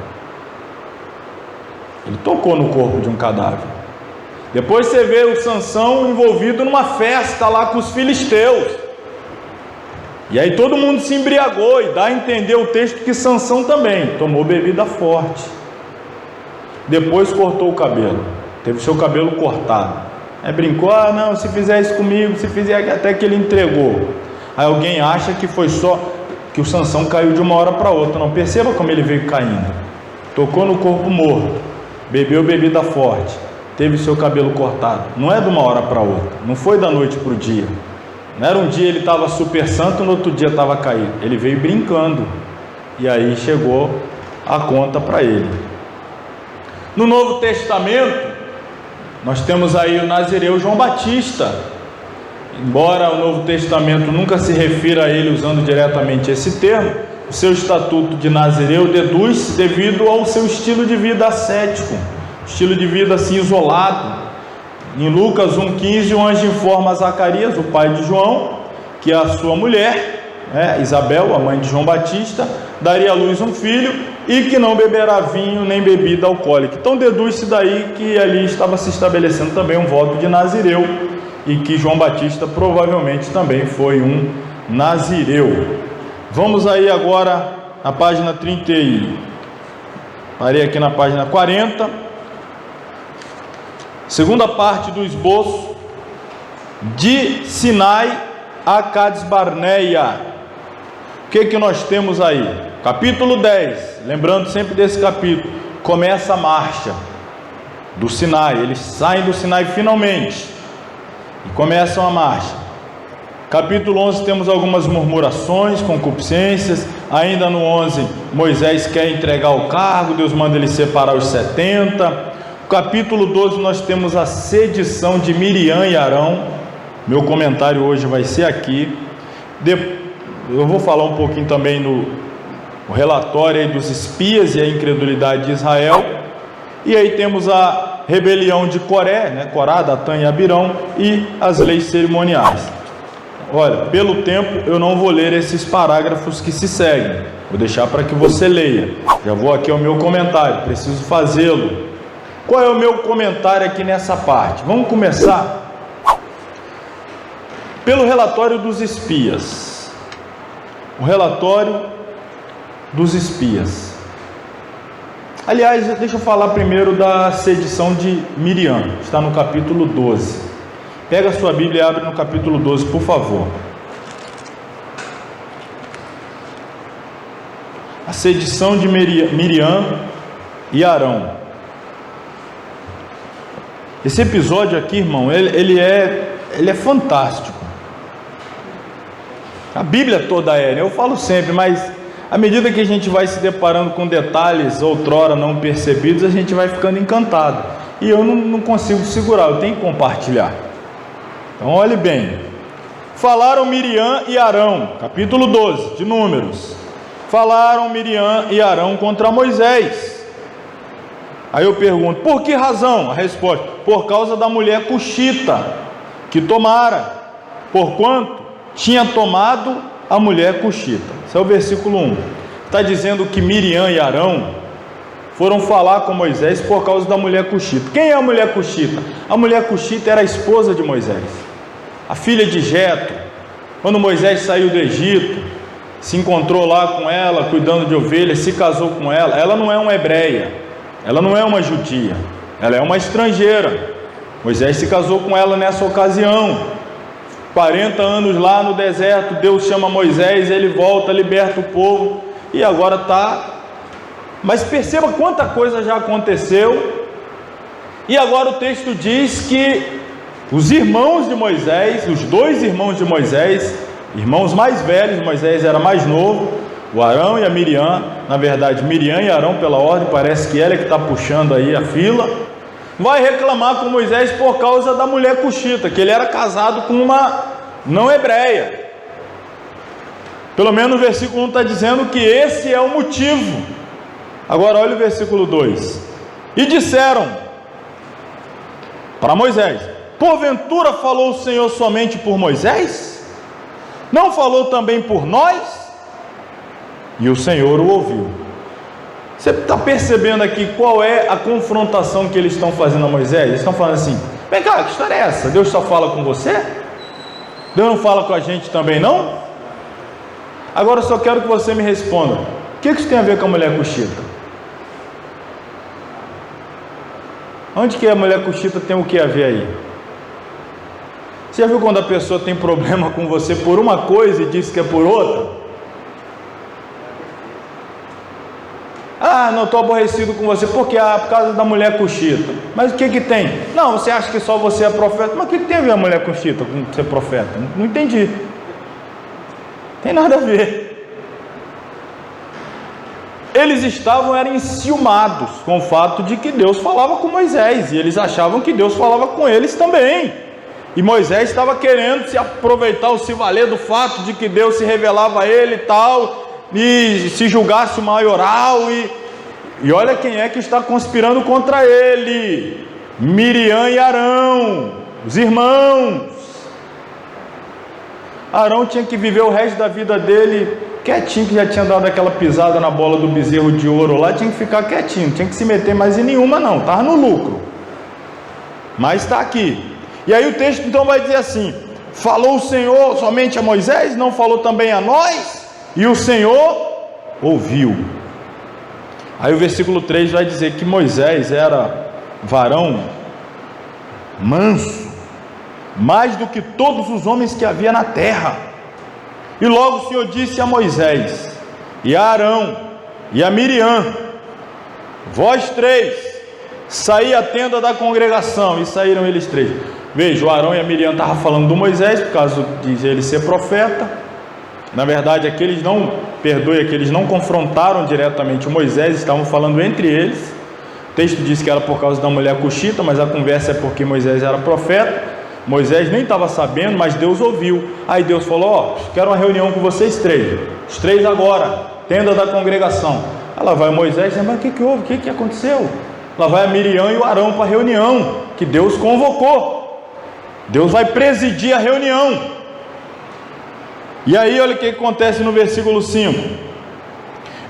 Ele tocou no corpo de um cadáver. Depois você vê o Sansão envolvido numa festa lá com os filisteus. E aí todo mundo se embriagou, e dá a entender o texto que Sansão também tomou bebida forte. Depois cortou o cabelo, teve seu cabelo cortado. Aí brincou: não, se fizer isso comigo, se fizer, até que ele entregou. Aí alguém acha que foi só que o Sansão caiu de uma hora para outra. Não, perceba como ele veio caindo. Tocou no corpo morto, bebeu bebida forte, teve seu cabelo cortado. Não é de uma hora para outra, não foi da noite para o dia. Não era um dia ele estava super santo, no outro dia estava caído. Ele veio brincando, e aí chegou a conta para ele. No Novo Testamento, nós temos aí o nazireu João Batista. Embora o Novo Testamento nunca se refira a ele usando diretamente esse termo, o seu estatuto de nazireu deduz devido ao seu estilo de vida ascético, estilo de vida assim isolado. Em Lucas 1,15, o anjo informa a Zacarias, o pai de João, que a sua mulher, Isabel, a mãe de João Batista, daria à luz um filho e que não beberá vinho nem bebida alcoólica. Então deduz-se daí que ali estava se estabelecendo também um voto de nazireu, e que João Batista provavelmente também foi um nazireu. Vamos aí agora na página 30, parei aqui na página 40, segunda parte do esboço, de Sinai a Cades Barneia. O que nós temos aí? Capítulo 10, lembrando sempre desse capítulo, começa a marcha. do Sinai. Eles saem do Sinai finalmente e começam a marcha. Capítulo 11 temos algumas murmurações, concupiscências. Ainda no 11, Moisés quer entregar o cargo, Deus manda ele separar os 70. No capítulo 12 nós temos a sedição de Miriam e Arão. Meu comentário hoje vai ser aqui. Eu vou falar um pouquinho também no relatório aí dos espias e a incredulidade de Israel. E aí temos a rebelião de Coré, Corá, Datã e Abirão, e as leis cerimoniais. Olha, pelo tempo eu não vou ler esses parágrafos que se seguem, vou deixar para que você leia. Já vou aqui ao meu comentário, preciso fazê-lo. Qual é o meu comentário aqui nessa parte? Vamos começar pelo relatório dos espias. O relatório dos espias. Aliás, deixa eu falar primeiro da sedição de Miriam, está no capítulo 12. Pega a sua Bíblia e abre no capítulo 12, por favor. A sedição de Miriam e Arão. Esse episódio aqui, irmão, ele é fantástico. A Bíblia toda é, eu falo sempre, mas à medida que a gente vai se deparando com detalhes outrora não percebidos, a gente vai ficando encantado. E eu não consigo segurar, eu tenho que compartilhar. Então olhe bem. Falaram Miriam e Arão, capítulo 12 de Números. Falaram Miriam e Arão contra Moisés. Aí eu pergunto, por que razão? A resposta, por causa da mulher cuxita que tomara, porquanto tinha tomado a mulher cuxita. Esse é o versículo 1. Está dizendo que Miriam e Arão foram falar com Moisés por causa da mulher cuxita. Quem é a mulher cuxita? A mulher cuxita era a esposa de Moisés, a filha de Jetro. Quando Moisés saiu do Egito, se encontrou lá com ela, cuidando de ovelhas, se casou com ela. Ela não é uma hebreia, ela não é uma judia, ela é uma estrangeira. Moisés se casou com ela nessa ocasião. 40 anos lá no deserto, Deus chama Moisés, ele volta, liberta o povo, e agora está. Mas perceba quanta coisa já aconteceu. E agora o texto diz que os irmãos de Moisés, os dois irmãos de Moisés, irmãos mais velhos, Moisés era mais novo, o Arão e a Miriam, na verdade Miriam e Arão pela ordem, parece que ela é que está puxando aí a fila, vai reclamar com Moisés por causa da mulher cuxita, que ele era casado com uma não hebreia. Pelo menos o versículo 1 está dizendo que esse é o motivo. Agora olha o versículo 2. E disseram para Moisés, porventura falou o Senhor somente por Moisés? Não falou também por nós? E o Senhor o ouviu. Você está percebendo aqui qual é a confrontação que eles estão fazendo a Moisés? Eles estão falando assim, vem cá, que história é essa? Deus só fala com você? Deus não fala com a gente também não? Agora eu só quero que você me responda, o que isso tem a ver com a mulher cuxita? Onde que a mulher cuxita tem o que a ver aí? Você já viu quando a pessoa tem problema com você por uma coisa e diz que é por outra? Ah, não, estou aborrecido com você, porque por causa da mulher cuxita. Mas o que tem? Não, você acha que só você é profeta? Mas o que tem a ver a mulher cuxita com ser profeta? Não entendi. Tem nada a ver. Eles eram enciumados com o fato de que Deus falava com Moisés, e eles achavam que Deus falava com eles também. E Moisés estava querendo se aproveitar ou se valer do fato de que Deus se revelava a ele e tal, e se julgasse o maioral, e olha quem é que está conspirando contra ele: Miriam e Arão, os irmãos. Arão tinha que viver o resto da vida dele quietinho, que já tinha dado aquela pisada na bola do bezerro de ouro lá, tinha que ficar quietinho, não tinha que se meter mais em nenhuma não, estava no lucro. Mas está aqui. E aí o texto então vai dizer assim: falou o Senhor somente a Moisés, não falou também a nós? E o Senhor ouviu. Aí o versículo 3 vai dizer que Moisés era varão manso, mais do que todos os homens que havia na terra. E logo o Senhor disse a Moisés, e a Arão, e a Miriam: vós três saí a tenda da congregação, e saíram eles 3. Veja, o Arão e a Miriam estavam falando do Moisés, por causa de ele ser profeta. Na verdade, aqueles não confrontaram diretamente o Moisés, estavam falando entre eles. O texto diz que era por causa da mulher cuxita, mas a conversa é porque Moisés era profeta. Moisés nem estava sabendo, mas Deus ouviu. Aí Deus falou: quero uma reunião com vocês 3, os 3 agora, tenda da congregação. Aí lá vai Moisés, mas o que houve? O que aconteceu? Lá vai a Miriam e o Arão para a reunião que Deus convocou. Deus vai presidir a reunião. E aí olha o que acontece no versículo 5.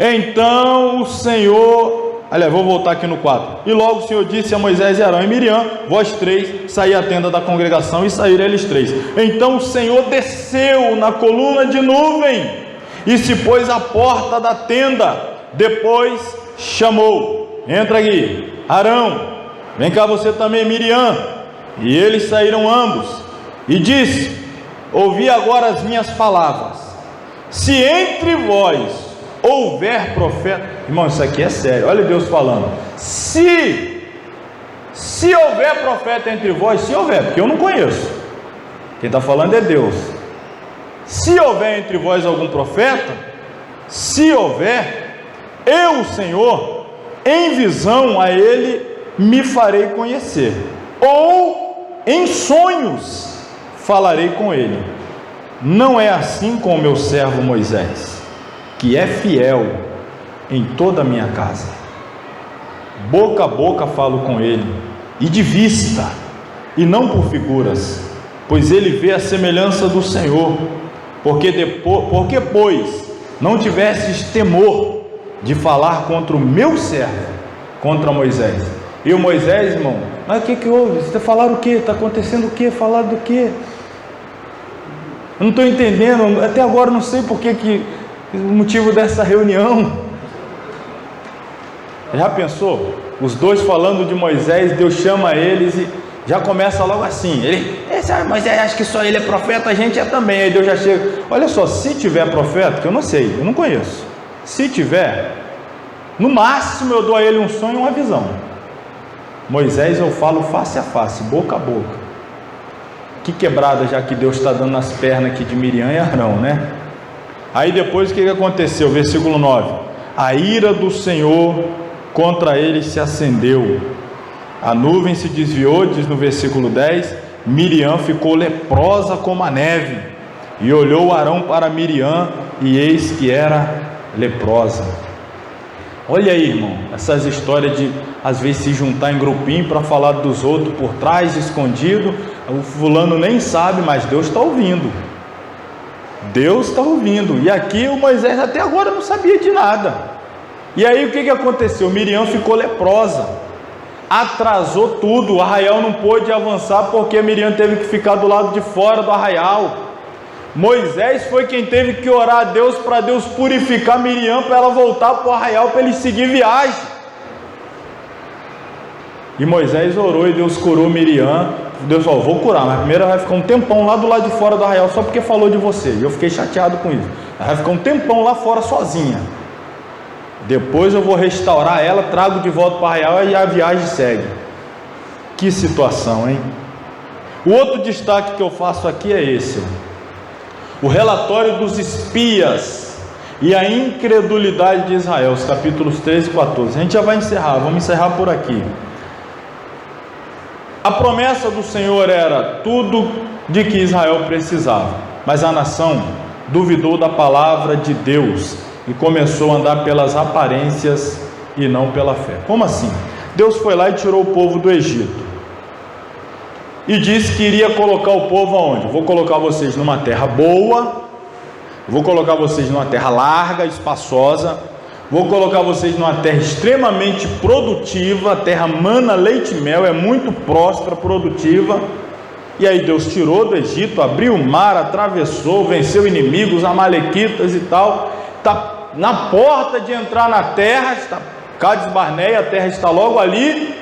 Então o Senhor, aliás, vou voltar aqui no 4. E logo o Senhor disse a Moisés e Arão e Miriam: vós 3, saí à tenda da congregação, e saíram eles 3. Então o Senhor desceu na coluna de nuvem e se pôs à porta da tenda. Depois chamou: entra aqui, Arão, vem cá você também, Miriam. E eles saíram ambos, e disse: ouvi agora as minhas palavras. Se entre vós houver profeta, irmão, isso aqui é sério, olha Deus falando. Se houver profeta entre vós, se houver, porque eu não conheço, quem está falando é Deus. Se houver entre vós algum profeta, se houver, eu, Senhor, em visão a ele me farei conhecer, ou em sonhos falarei com ele. Não é assim com o meu servo Moisés, que é fiel em toda a minha casa. Boca a boca falo com ele, e de vista, e não por figuras, pois ele vê a semelhança do Senhor. Porque pois não tivestes temor de falar contra o meu servo, contra Moisés. E o Moisés, irmão, mas o que houve? Você falaram o que? Está acontecendo o que? Falaram do que? Eu não estou entendendo, até agora não sei por que o motivo dessa reunião. Já pensou? Os 2 falando de Moisés, Deus chama eles e já começa logo assim. Moisés acha que só ele é profeta, a gente é também. Aí Deus já chega: olha só, se tiver profeta, que eu não sei, eu não conheço, se tiver, no máximo eu dou a ele um sonho e uma visão. Moisés eu falo face a face, boca a boca. Que quebrada já que Deus está dando nas pernas aqui de Miriam e Arão, né? Aí depois o que aconteceu? Versículo 9: a ira do Senhor contra eles se acendeu, a nuvem se desviou, diz no versículo 10. Miriam ficou leprosa como a neve, e olhou Arão para Miriam, e eis que era leprosa. Olha aí, irmão, essas histórias de às vezes se juntar em grupinho para falar dos outros por trás, escondido. O fulano nem sabe, mas Deus está ouvindo. Deus está ouvindo. E aqui o Moisés até agora não sabia de nada. E aí o que aconteceu? Miriam ficou leprosa, atrasou tudo. O arraial não pôde avançar porque Miriam teve que ficar do lado de fora do arraial. Moisés foi quem teve que orar a Deus para Deus purificar Miriam, para ela voltar para o arraial, para ele seguir viagem. E Moisés orou e Deus curou Miriam. Deus falou: vou curar, mas primeiro ela vai ficar um tempão lá do lado de fora do arraial, só porque falou de você. E eu fiquei chateado com isso. Ela vai ficar um tempão lá fora sozinha. Depois eu vou restaurar ela, trago de volta para o arraial e a viagem segue. Que situação, hein? O outro destaque que eu faço aqui é esse: o relatório dos espias e a incredulidade de Israel, os capítulos 13 e 14. A gente já vai encerrar, vamos encerrar por aqui. A promessa do Senhor era tudo de que Israel precisava, mas a nação duvidou da palavra de Deus e começou a andar pelas aparências e não pela fé. Como assim? Deus foi lá e tirou o povo do Egito e disse que iria colocar o povo aonde? Vou colocar vocês numa terra boa, vou colocar vocês numa terra larga, espaçosa, vou colocar vocês numa terra extremamente produtiva, a terra mana, leite e mel, é muito próspera, produtiva. E aí Deus tirou do Egito, abriu o mar, atravessou, venceu inimigos, amalequitas e tal, está na porta de entrar na terra, está Cades Barneia, a terra está logo ali.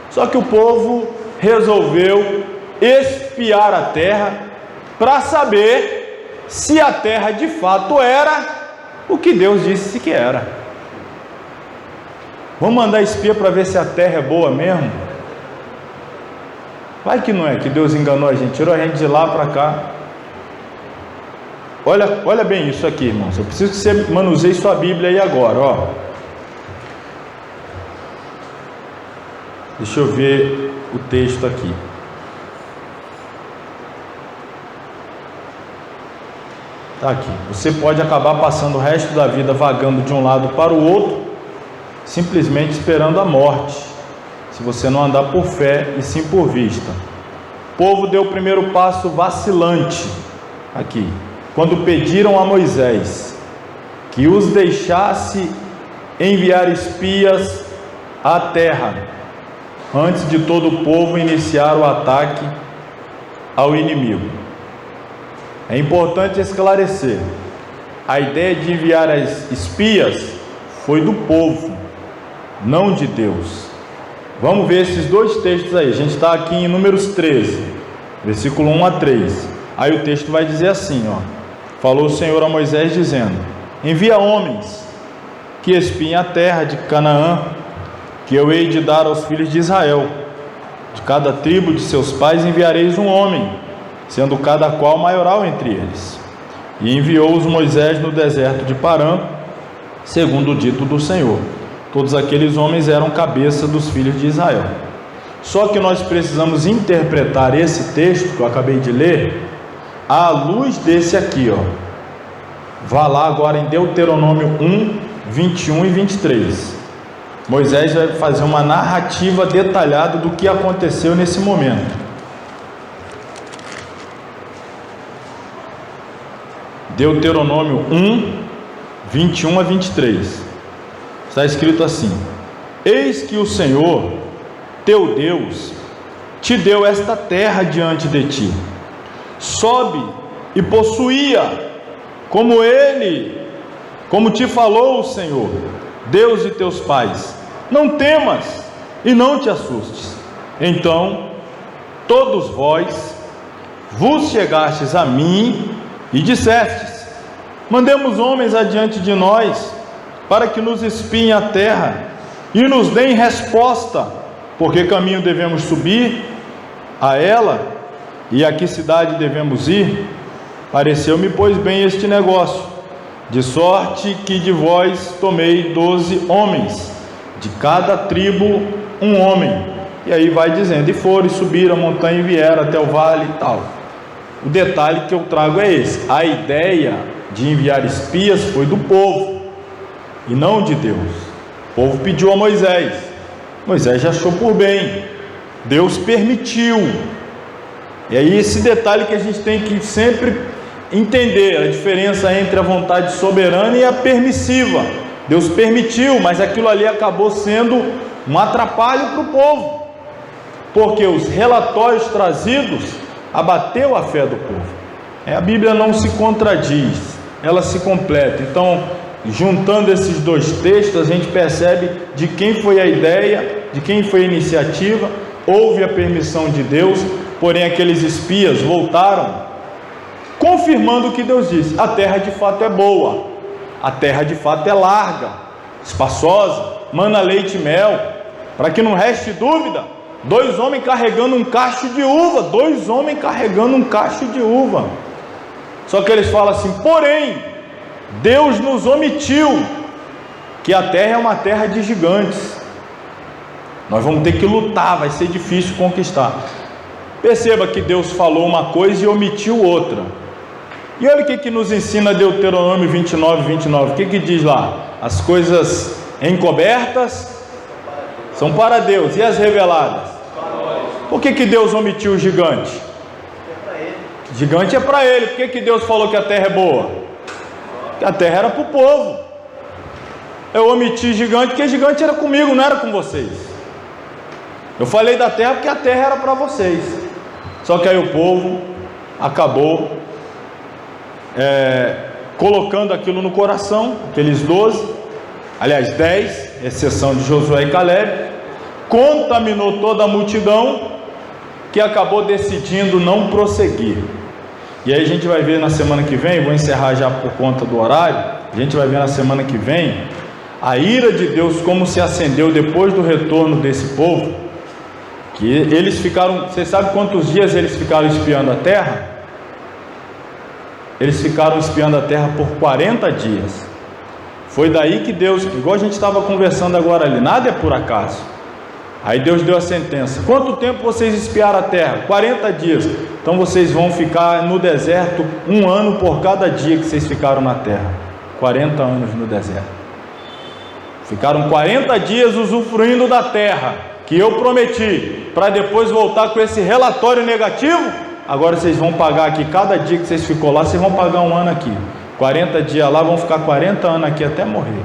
Só que o povo resolveu espiar a terra para saber se a terra de fato era o que Deus disse que era. Vamos mandar espia para ver se a terra é boa mesmo? Vai que não é, que Deus enganou a gente, tirou a gente de lá para cá. Olha bem isso aqui, irmãos. Eu preciso que você manuseie sua Bíblia aí agora, ó. Deixa eu ver o texto aqui. Tá aqui. Você pode acabar passando o resto da vida vagando de um lado para o outro, simplesmente esperando a morte, se você não andar por fé e sim por vista. O povo deu o primeiro passo vacilante aqui, quando pediram a Moisés que os deixasse enviar espias à terra, antes de todo o povo iniciar o ataque ao inimigo. É importante esclarecer, a ideia de enviar as espias foi do povo, não de Deus. Vamos ver esses dois textos aí. A gente está aqui em Números 13, versículo 1 a 3. Aí o texto vai dizer assim, ó: falou o Senhor a Moisés dizendo: envia homens que espiem a terra de Canaã, que eu hei de dar aos filhos de Israel. De cada tribo de seus pais enviareis um homem, sendo cada qual maioral entre eles. E enviou-os Moisés no deserto de Parã, segundo o dito do Senhor. Todos aqueles homens eram cabeça dos filhos de Israel. Só que nós precisamos interpretar esse texto que eu acabei de ler à luz desse aqui, ó. Vá lá agora em Deuteronômio 1, 21 e 23. Moisés vai fazer uma narrativa detalhada do que aconteceu nesse momento. Deuteronômio 1, 21 a 23. Está escrito assim: eis que o Senhor, teu Deus, te deu esta terra diante de ti. Sobe e possuía, como te falou o Senhor, Deus de teus pais. Não temas e não te assustes. Então todos vós vos chegastes a mim e dissestes: mandemos homens adiante de nós, para que nos espiem a terra e nos deem resposta, porque caminho devemos subir a ela e a que cidade devemos ir. Pareceu-me, pois, bem este negócio, de sorte que de vós tomei 12 homens, de cada tribo um homem. E aí vai dizendo: e foram, e subiram a montanha e vieram até o vale e tal. O detalhe que eu trago é esse: a ideia de enviar espias foi do povo e não de Deus. O povo pediu a Moisés, Moisés já achou por bem, Deus permitiu. E aí esse detalhe que a gente tem que sempre entender, a diferença entre a vontade soberana e a permissiva. Deus permitiu, mas aquilo ali acabou sendo um atrapalho para o povo, porque os relatórios trazidos abateu a fé do povo. A Bíblia não se contradiz, ela se completa. Então, juntando esses dois textos, a gente percebe de quem foi a ideia, de quem foi a iniciativa. Houve a permissão de Deus, porém aqueles espias voltaram confirmando o que Deus disse: a terra de fato é boa, a terra de fato é larga, espaçosa, mana leite e mel. Para que não reste dúvida, 2 homens carregando um cacho de uva, 2 homens carregando um cacho de uva. Só que eles falam assim: porém, Deus nos omitiu que a terra é uma terra de gigantes, nós vamos ter que lutar, vai ser difícil conquistar. Perceba que Deus falou uma coisa e omitiu outra. E olha o que nos ensina Deuteronômio 29, 29. O que diz lá? As coisas encobertas são para Deus, e as reveladas? Por que Deus omitiu o gigante? Gigante é para ele. Por que Deus falou que a terra é boa? Porque a terra era para o povo. Eu omiti gigante porque gigante era comigo, não era com vocês. Eu falei da terra porque a terra era para vocês. Só que aí o povo acabou colocando aquilo no coração, aqueles 12, aliás 10, exceção de Josué e Caleb, contaminou toda a multidão, que acabou decidindo não prosseguir. E aí a gente vai ver na semana que vem, vou encerrar já por conta do horário, a gente vai ver na semana que vem a ira de Deus como se acendeu depois do retorno desse povo, que eles ficaram, você sabe quantos dias eles ficaram espiando a terra? Eles ficaram espiando a terra por 40 dias. Foi daí que Deus, igual a gente estava conversando agora ali, nada é por acaso. Aí Deus deu a sentença: quanto tempo vocês espiaram a terra? 40 dias. Então vocês vão ficar no deserto 1 ano por cada dia que vocês ficaram na terra. 40 anos no deserto. Ficaram 40 dias usufruindo da terra que eu prometi, para depois voltar com esse relatório negativo. Agora vocês vão pagar aqui, cada dia que vocês ficou lá, vocês vão pagar 1 ano aqui. 40 dias lá, vão ficar 40 anos aqui até morrer.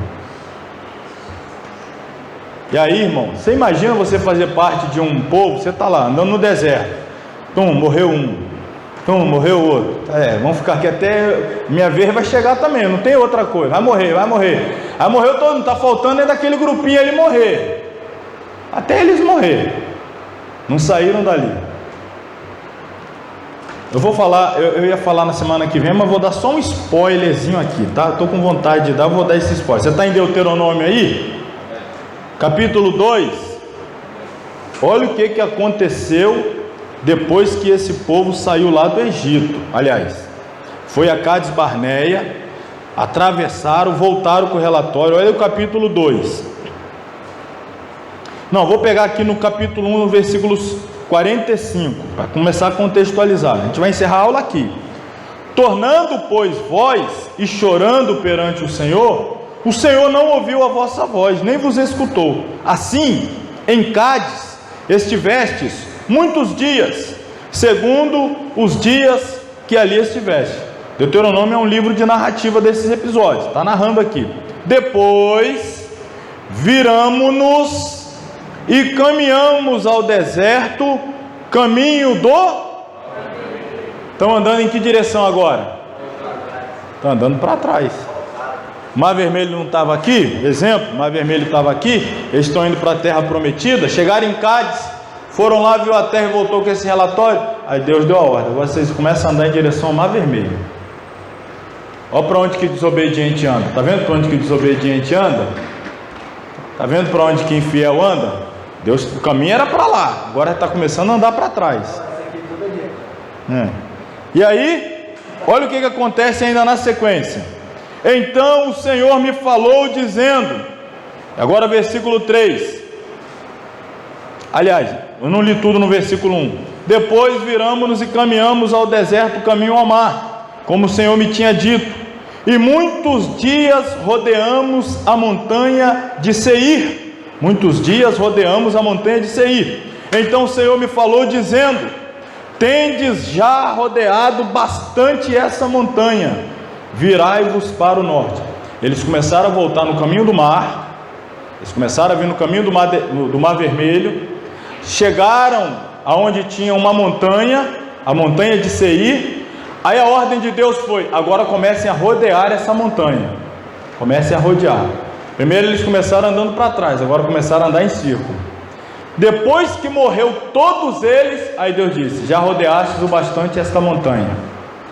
E aí, irmão, você imagina você fazer parte de um povo, você está lá, andando no deserto, morreu um, morreu outro, vamos ficar aqui até minha vez vai chegar também, não tem outra coisa, vai morrer, aí morreu todo mundo, está faltando é daquele grupinho ali morrer, até eles morrer, não saíram dali. Eu vou falar, eu ia falar na semana que vem, mas vou dar só um spoilerzinho aqui, tá? Estou com vontade de dar, vou dar esse spoiler. Você está em Deuteronômio aí? Capítulo 2. Olha o que aconteceu depois que esse povo saiu lá do Egito. Aliás, foi a Cades Barneia, atravessaram, voltaram com o relatório. Olha o capítulo 2. Não, vou pegar aqui no capítulo 1, no versículos 45, para começar a contextualizar. A gente vai encerrar a aula aqui. Tornando, pois, vós e chorando perante o Senhor não ouviu a vossa voz, nem vos escutou. Assim, em Cádiz estivestes muitos dias, segundo os dias que ali estiveste. Deuteronômio é um livro de narrativa desses episódios, está narrando aqui. Depois, viramo-nos e caminhamos ao deserto, caminho do... Estão andando em que direção agora? Estão andando para trás. Mar Vermelho não estava aqui? Exemplo, Mar Vermelho estava aqui, eles estão indo para a terra prometida, chegaram em Cádiz, foram lá, viu a terra e voltou com esse relatório. Aí Deus deu a ordem: agora vocês começam a andar em direção ao Mar Vermelho. Olha para onde que desobediente anda. Está vendo para onde que desobediente anda? Está vendo para onde que infiel anda? Deus, o caminho era para lá, agora está começando a andar para trás. E aí, olha o que acontece ainda na sequência. Então o Senhor me falou dizendo, agora versículo 3. Aliás, eu não li tudo no versículo 1. Depois viramos-nos e caminhamos ao deserto, caminho ao mar, como o Senhor me tinha dito. E muitos dias rodeamos a montanha de Seir. Muitos dias rodeamos a montanha de Seir. Então o Senhor me falou dizendo: tendes já rodeado bastante essa montanha, virai-vos para o norte. Eles começaram a voltar no caminho do mar, eles começaram a vir no caminho do mar Vermelho, chegaram aonde tinha uma montanha, a montanha de Seir. Aí a ordem de Deus foi: agora comecem a rodear essa montanha, comecem a rodear. Primeiro eles começaram andando para trás, agora começaram a andar em círculo. Depois que morreu todos eles, aí Deus disse: já rodeastes o bastante esta montanha,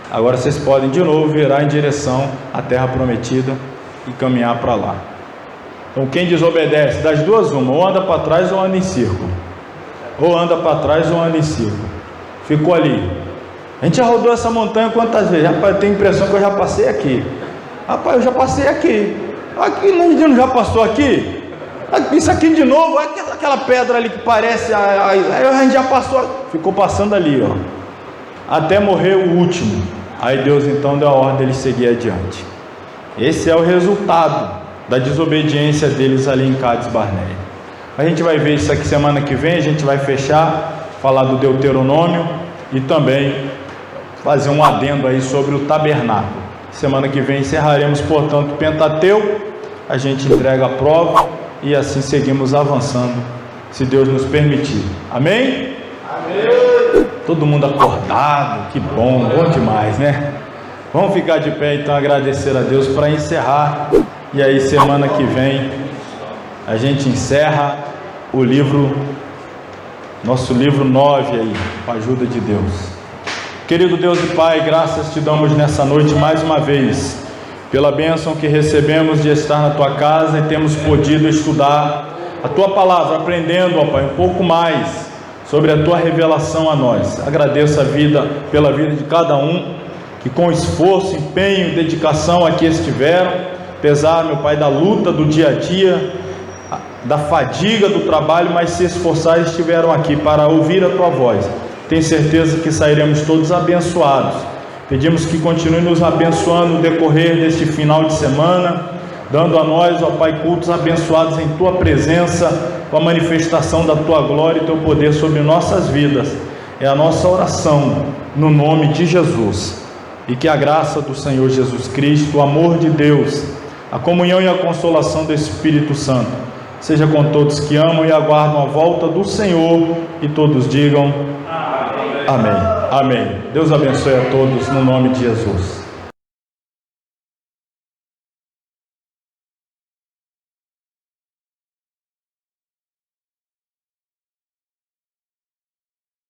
agora vocês podem de novo virar em direção à terra prometida e caminhar para lá. Então quem desobedece, das duas uma, ou anda para trás ou anda em círculo, ou anda para trás ou anda em círculo. Ficou ali. A gente já rodou essa montanha quantas vezes? Rapaz, eu tenho a impressão que eu já passei aqui. Rapaz, eu já passei aqui. Aqui não já passou aqui? Isso aqui de novo, aquela pedra ali que parece, aí a gente já passou, ficou passando ali, ó, até morrer o último. Aí Deus então deu a ordem de eles seguir adiante. Esse é o resultado da desobediência deles ali em Cades Barneia. A gente vai ver isso aqui semana que vem, a gente vai fechar, falar do Deuteronômio e também fazer um adendo aí sobre o tabernáculo. Semana que vem encerraremos, portanto, o Pentateuco, a gente entrega a prova e assim seguimos avançando, se Deus nos permitir. Amém? Amém. Todo mundo acordado, que bom, bom demais, né? Vamos ficar de pé então, agradecer a Deus para encerrar. E aí semana que vem a gente encerra o livro, nosso livro 9 aí, com a ajuda de Deus. Querido Deus e Pai, graças te damos nessa noite mais uma vez pela bênção que recebemos de estar na Tua casa e temos podido estudar a Tua palavra, aprendendo, ó Pai, um pouco mais sobre a Tua revelação a nós. Agradeço pela vida de cada um que com esforço, empenho, dedicação aqui estiveram, apesar, meu Pai, da luta do dia a dia, da fadiga do trabalho, mas se esforçar estiveram aqui para ouvir a Tua voz. Tenho certeza que sairemos todos abençoados. Pedimos que continue nos abençoando no decorrer deste final de semana, dando a nós, ó Pai, cultos abençoados em Tua presença, com a manifestação da Tua glória e Teu poder sobre nossas vidas. É a nossa oração no nome de Jesus. E que a graça do Senhor Jesus Cristo, o amor de Deus, a comunhão e a consolação do Espírito Santo seja com todos que amam e aguardam a volta do Senhor, e todos digam amém. Amém. Deus abençoe a todos no nome de Jesus.